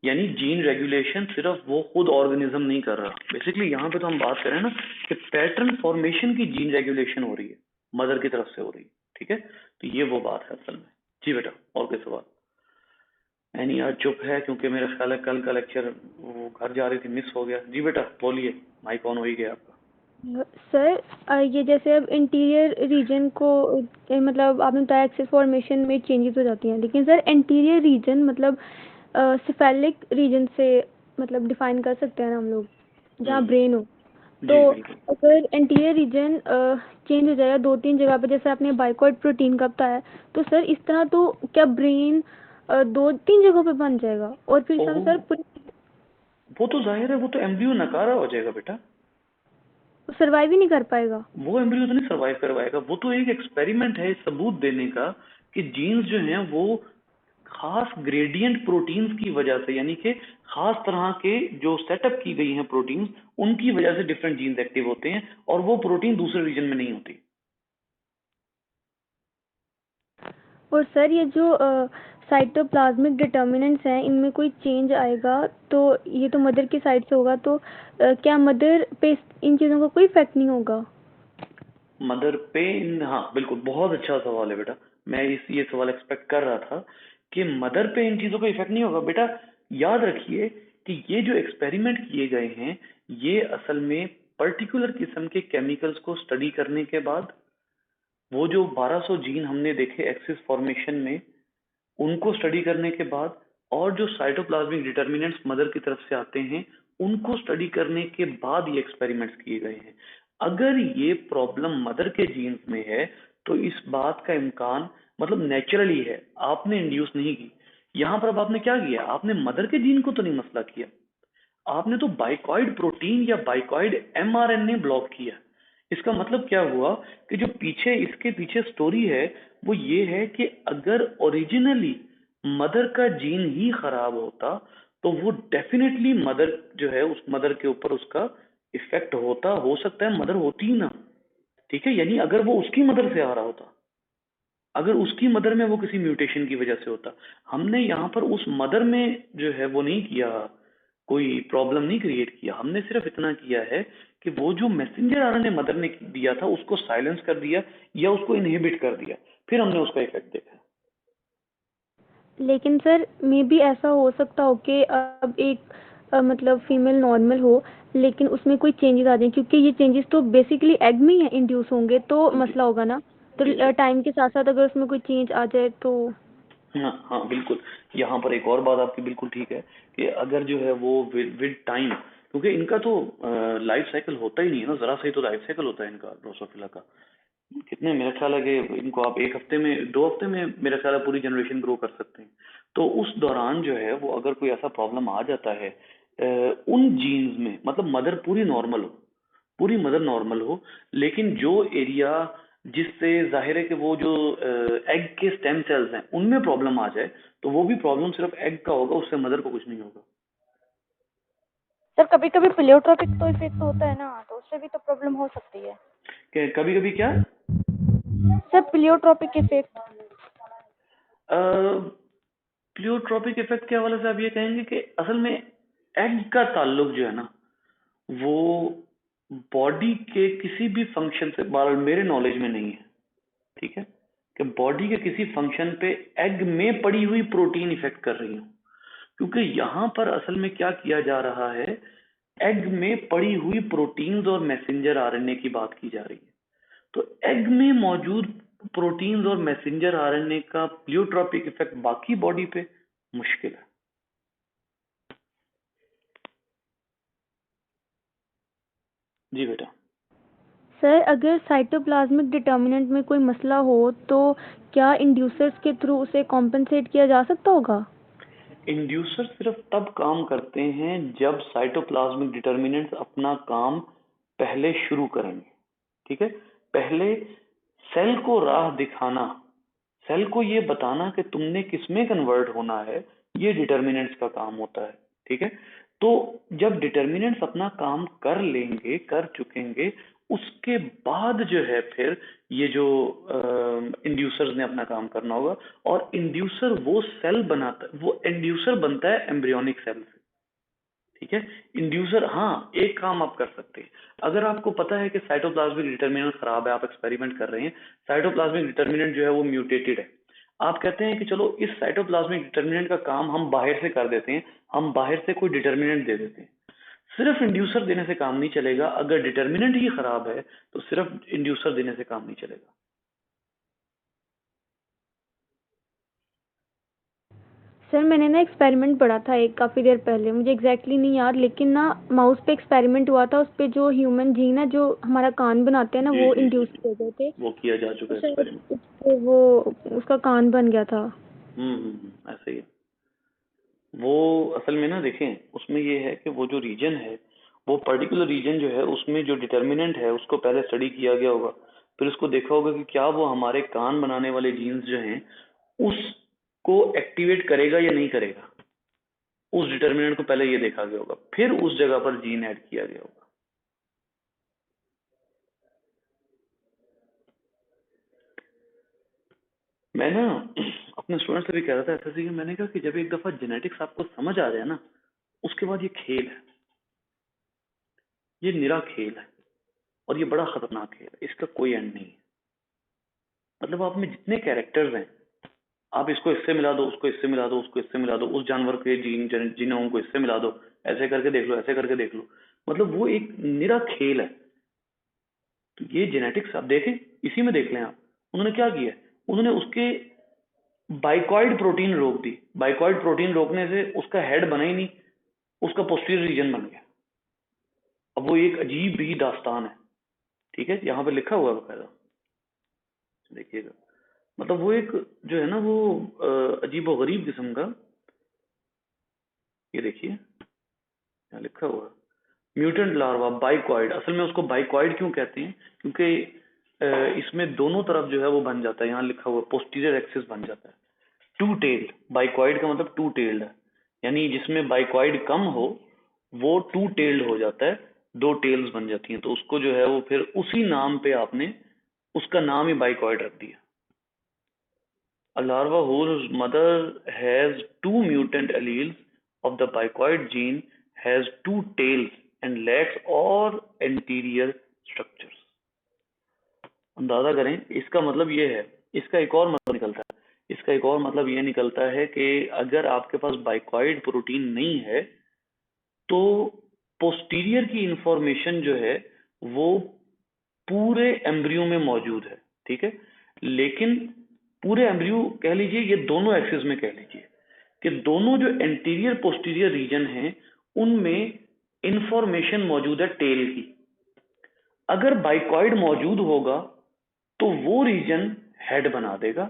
Speaker 1: यानी जीन रेगुलेशन सिर्फ वो खुद ऑर्गेनिज्म नहीं कर रहा। बेसिकली यहाँ पे तो हम बात करें ना कि पैटर्न फॉर्मेशन की जीन रेगुलेशन हो रही है, मदर की तरफ से हो रही है। ठीक है, तो ये वो बात है असल में। जी बेटा और कोई सवाल? एनी आज चुप है क्योंकि मेरा ख्याल है कल का लेक्चर वो घर जा रही थी मिस हो गया। जी बेटा बोलिए, माइक ऑन हो ही गया आपका।
Speaker 3: सर ये जैसे अब इंटीरियर रीजन को मतलब आपने बताया एक्सेस फॉर्मेशन में चेंजेस हो जाती हैं, लेकिन सर इंटीरियर रीजन मतलब सिफेलिक रीजन से मतलब डिफाइन कर सकते हैं ना हम लोग, जहाँ ब्रेन हो। तो अगर इंटीरियर रीजन चेंज हो जाएगा 2-3 जगह पे, जैसे आपने बाइकॉइड प्रोटीन का बताया, तो सर इस तरह तो क्या ब्रेन 2-3 जगहों पे बन जाएगा और फिर सर
Speaker 1: वो तो जाहिर है, वो तो एम्ब्रियो नकारा हो जाएगा बेटा,
Speaker 3: सर्वाइव ही नहीं कर पाएगा।
Speaker 1: वो एम्ब्रियो तो नहीं सर्वाइव करवाएगा। वो तो एक एक्सपेरिमेंट है सबूत देने का कि जीन्स जो हैं वो खास ग्रेडियंट प्रोटीन्स की वजह से, यानी कि खास तरह के जो सेटअप की गई हैं प्रोटीन्स, उनकी वजह से डिफरेंट जीन्स एक्टिव होते हैं और वो प्रोटीन दूसरे रीजन में नहीं होती।
Speaker 3: और सर ये जो साइटोप्लाज्मिक डिटर्मिनेंट्स हैं, इनमें कोई चेंज आएगा तो ये तो मदर की साइड से होगा, तो क्या मदर पे इन चीज़ों का कोई इफेक्ट नहीं होगा?
Speaker 1: मदर पे हाँ बिल्कुल, बहुत अच्छा सवाल है बेटा। मैं ये सवाल एक्सपेक्ट कर रहा था कि मदर पे इन चीजों का इफेक्ट नहीं होगा। बेटा याद रखिए कि ये जो एक्सपेरिमेंट किए गए हैं ये असल में पर्टिकुलर किस्म के केमिकल्स को स्टडी करने के बाद, वो जो 1200 जीन हमने देखे एक्सिस फॉर्मेशन में, उनको स्टडी करने के बाद, और जो साइटोप्लाज्मिक डिटर्मिनेंट्स मदर की तरफ से आते हैं उनको स्टडी करने के बाद ये एक्सपेरिमेंट्स किए गए हैं। अगर ये प्रॉब्लम मदर के जीन्स में है तो इस बात का इम्कान मतलब नेचुरली है, आपने इंड्यूस नहीं की। यहाँ पर अब आपने क्या किया, आपने मदर के जीन को तो नहीं मसला किया, आपने तो बाइकॉइड प्रोटीन या बाइकॉइड एमआरएनए ब्लॉक किया। इसका मतलब क्या हुआ कि जो पीछे इसके पीछे स्टोरी है वो ये है कि अगर ओरिजिनली मदर का जीन ही खराब होता तो वो डेफिनेटली मदर जो है उस मदर के ऊपर उसका इफेक्ट होता, हो सकता है मदर होती ही ना। ठीक है, यानी अगर वो उसकी मदर से आ रहा होता, अगर उसकी मदर में वो किसी म्यूटेशन की वजह से होता, हमने यहाँ पर उस मदर में जो है वो नहीं किया, कोई प्रॉब्लम नहीं क्रिएट किया। हमने सिर्फ इतना किया है कि वो जो मैसेंजर आरएनए मदर ने दिया था उसको साइलेंस कर दिया या उसको इनहिबिट कर दिया, फिर हमने उसका इफेक्ट देखा।
Speaker 3: लेकिन सर मे बी ऐसा हो सकता हो कि अब एक मतलब फीमेल नॉर्मल हो लेकिन उसमें कोई चेंजेस आ जाए, क्योंकि ये चेंजेस तो बेसिकली एग में ही इंड्यूस होंगे, तो मसला होगा ना। तो टाइम के साथ साथ अगर उसमें कोई चेंज आ जाए तो?
Speaker 1: हाँ हाँ बिल्कुल। यहाँ पर एक और बात आपकी बिल्कुल ठीक है कि अगर जो है वो विद टाइम, क्योंकि इनका तो लाइफ साइकिल होता ही नहीं है ना, जरा सा ही तो लाइफ साइकिल होता है इनका ड्रोसोफिला का। कितने, मेरा ख्याल है कि इनको आप एक हफ्ते में, 2 हफ्ते में मेरा ख्याल है पूरी जनरेशन ग्रो कर सकते हैं। तो उस दौरान जो है वो अगर कोई ऐसा प्रॉब्लम आ जाता है उन जीन्स में, मतलब मदर पूरी नॉर्मल हो, पूरी मदर नॉर्मल हो, लेकिन जो एरिया जिससे जाहिर है कि वो जो एग के स्टेम सेल्स हैं उनमें प्रॉब्लम आ जाए, तो वो भी प्रॉब्लम सिर्फ एग का होगा, उससे मदर को कुछ नहीं होगा।
Speaker 5: सर कभी कभी प्लियोट्रोपिक तो इफेक्ट होता है ना, तो उससे भी तो प्रॉब्लम हो सकती है।
Speaker 1: कि कभी कभी क्या,
Speaker 5: sir pleiotropic effect.
Speaker 1: Pleiotropic effect के हवाले से आप ये कहेंगे कि असल में एग का ताल्लुक जो है ना वो बॉडी के किसी भी फंक्शन से, बहरहाल मेरे नॉलेज में नहीं है, ठीक है, कि बॉडी के किसी फंक्शन पे एग में पड़ी हुई प्रोटीन इफेक्ट कर रही हो। क्योंकि यहाँ पर असल में क्या किया जा रहा है, एग में पड़ी हुई प्रोटीन्स और मैसेंजर आरएनए की बात की जा रही है। तो एग में मौजूद प्रोटीन्स और मैसेंजर आरएनए का प्लियोट्रोपिक इफेक्ट बाकी बॉडी पे मुश्किल है। जी बेटा।
Speaker 3: सर अगर साइटोप्लाज्मिक डिटर्मिनेंट में कोई मसला हो तो क्या इंड्यूसर्स के थ्रू उसे कॉम्पेंसेट किया जा सकता होगा?
Speaker 1: इंड्यूसर सिर्फ तब काम करते हैं जब साइटोप्लाज्मिक डिटर्मिनेंट्स अपना काम पहले शुरू करेंगे, ठीक है। पहले सेल को राह दिखाना, सेल को ये बताना कि तुमने किसमें कन्वर्ट होना है, ये डिटर्मिनेंट्स का काम होता है, ठीक है। तो जब डिटर्मिनेंट्स अपना काम कर लेंगे, कर चुकेंगे, उसके बाद जो है फिर ये जो इंड्यूसर्स ने अपना काम करना होगा। और इंड्यूसर वो सेल बनाता, वो इंड्यूसर बनता है एम्ब्रियोनिक सेल से, ठीक है। इंड्यूसर, हाँ एक काम आप कर सकते हैं, अगर आपको पता है कि साइटोप्लाज्मिक डिटर्मिनेंट खराब है, आप एक्सपेरिमेंट कर रहे हैं, साइटोप्लाज्मिक डिटर्मिनेंट जो है वो म्यूटेटेड है, आप कहते हैं कि चलो इस साइटोप्लाज्मिक डिटर्मिनेंट का काम हम बाहर से कर देते हैं, हम बाहर से कोई डिटर्मिनेंट दे देते हैं। सिर्फ इंड्यूसर देने से काम नहीं चलेगा, अगर डिटर्मिनेंट ही खराब है तो सिर्फ इंड्यूसर देने से काम नहीं चलेगा।
Speaker 3: सर मैंने ना एक्सपेरिमेंट पढ़ा था एक काफ़ी देर पहले, मुझे एग्जैक्टली नहीं याद, लेकिन ना माउस पे एक्सपेरिमेंट हुआ था, उस पे जो ह्यूमन जीन है जो हमारा कान बनाते हैं ना
Speaker 1: जी
Speaker 3: वो
Speaker 1: जी
Speaker 3: इंड्यूस
Speaker 1: जी,
Speaker 3: किए गए थे।
Speaker 1: वो किया जा चुका
Speaker 3: तो
Speaker 1: है
Speaker 3: शायद
Speaker 1: एक्सपेरिमेंट।
Speaker 3: उससे वो उसका कान बन गया था।
Speaker 1: ऐसे ही है। वो असल में ना देखें, उसमें ये है कि वो जो रीजन है, वो पर्टिकुलर रीजन जो है उसमें जो डिटर्मिनेंट है उसको पहले स्टडी किया गया होगा, फिर उसको देखा होगा कि क्या वो हमारे कान बनाने वाले जीन्स जो हैं उसको एक्टिवेट करेगा या नहीं करेगा। उस डिटर्मिनेंट को पहले ये देखा गया होगा, फिर उस जगह पर जीन ऐड किया गया होगा। मैं ना अपने स्टूडेंट से भी कह रहा था ऐसा कि मैंने कहा कि जब एक दफा जेनेटिक्स आपको समझ आ जाए ना, उसके बाद ये खेल है, ये निरा खेल है, और ये बड़ा खतरनाक खेल है, इसका कोई एंड नहीं है। मतलब आप में जितने कैरेक्टर्स हैं, आप इसको इससे मिला दो, उसको इससे मिला दो, उसको इससे मिला दो, उस जानवर के जीनोम को इससे मिला दो, ऐसे करके देख लो, ऐसे करके देख लो, मतलब वो एक निरा खेल है। तो ये जेनेटिक्स आप देखें, इसी में देख लें आप, उन्होंने क्या किया, उन्होंने उसके बाइकॉइड प्रोटीन रोक दी, बाइकॉइड प्रोटीन रोकने से उसका हेड बना ही नहीं, उसका पोस्टीरियर रीजन बन गया। अब वो एक अजीब ही दास्तान है, ठीक है, यहाँ पे लिखा हुआ है बकायदा, देखिएगा। मतलब वो एक जो है ना वो अजीब व गरीब किस्म का, ये देखिए यहाँ लिखा हुआ है म्यूटेंट लार्वा बाइकॉइड। असल में उसको बाइकॉइड क्यों कहते हैं, क्योंकि इसमें दोनों तरफ जो है वो बन जाता है, यहाँ लिखा हुआ पोस्टीरियर एक्सिस बन जाता है। टू टेल्ड, बाइकॉइड का मतलब टू टेल्ड है, यानी जिसमें बाइकॉइड कम हो वो टू टेल्ड हो जाता है, 2 टेल्स बन जाती हैं, तो उसको जो है वो फिर उसी नाम पे आपने उसका नाम ही बाइकॉइड रख दिया। A larva whose mother has 2 mutant alleles of the bicoid gene has 2 tails and lacks all anterior structures. अंदाजा करें, इसका मतलब ये है, इसका एक और मतलब निकलता है, इसका एक और मतलब ये निकलता है कि अगर आपके पास बाइकॉइड प्रोटीन नहीं है तो पोस्टीरियर की इंफॉर्मेशन जो है वो पूरे एम्ब्रियो में मौजूद है, ठीक है। लेकिन पूरे एम्ब्रियो कह लीजिए, ये दोनों एक्सिस में कह लीजिए कि दोनों जो एंटीरियर पोस्टीरियर रीजन हैं उनमें इंफॉर्मेशन मौजूद है टेल की। अगर बाइकॉइड मौजूद होगा तो वो रीजन हेड बना देगा,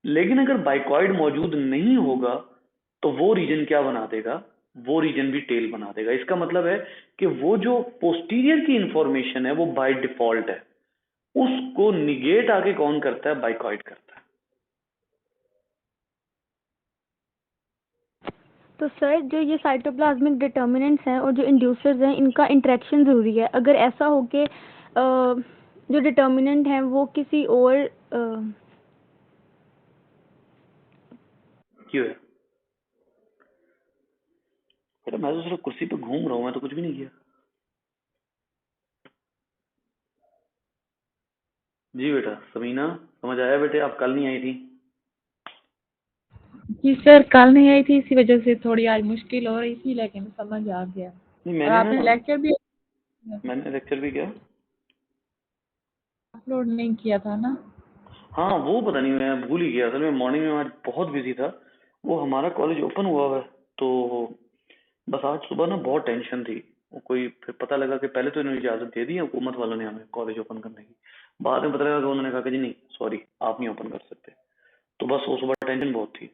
Speaker 1: लेकिन अगर बाइकॉइड मौजूद नहीं होगा तो वो रीजन क्या बना देगा, वो रीजन भी टेल बना देगा। इसका मतलब है कि वो जो पोस्टीरियर की इंफॉर्मेशन है वो बाय डिफॉल्ट है, उसको निगेट आके कौन करता है, बाइकॉइड करता है।
Speaker 3: तो सर जो ये साइटोप्लाज्मिक डिटर्मिनेंट्स हैं और जो इंड्यूसर्स हैं इनका इंटरेक्शन ज़रूरी है। अगर ऐसा हो कि जो डिटर्मिनेंट हैं वो किसी और
Speaker 1: क्यों है बेटा? मैं तो सिर्फ कुर्सी पे घूम रहा हूँ, मैं तो कुछ भी नहीं किया। जी बेटा समीना, समझ आया बेटे? आप कल नहीं आई थी।
Speaker 4: जी सर, कल नहीं आई थी, इसी वजह से थोड़ी आज मुश्किल हो रही थी, लेकिन समझ आ गया।
Speaker 1: नहीं
Speaker 4: और
Speaker 1: मैंने
Speaker 4: आपने
Speaker 1: ना लेक्चर भी किया।
Speaker 4: अपलोड नहीं किया था ना?
Speaker 1: हाँ वो पता नहीं, मैं भूल ही गया। असल में मॉर्निंग में आज बहुत बिजी था। वो हमारा कॉलेज ओपन हुआ है तो बस आज सुबह ना बहुत टेंशन थी। वो कोई फिर पता लगा कि पहले तो इन्होंने इजाजत दे दी है हुकूमत वालों ने हमें कॉलेज ओपन करने की, बाद में पता लगा कि उन्होंने कहा कि जी नहीं सॉरी आप नहीं ओपन कर सकते। तो बस वो सुबह टेंशन बहुत थी।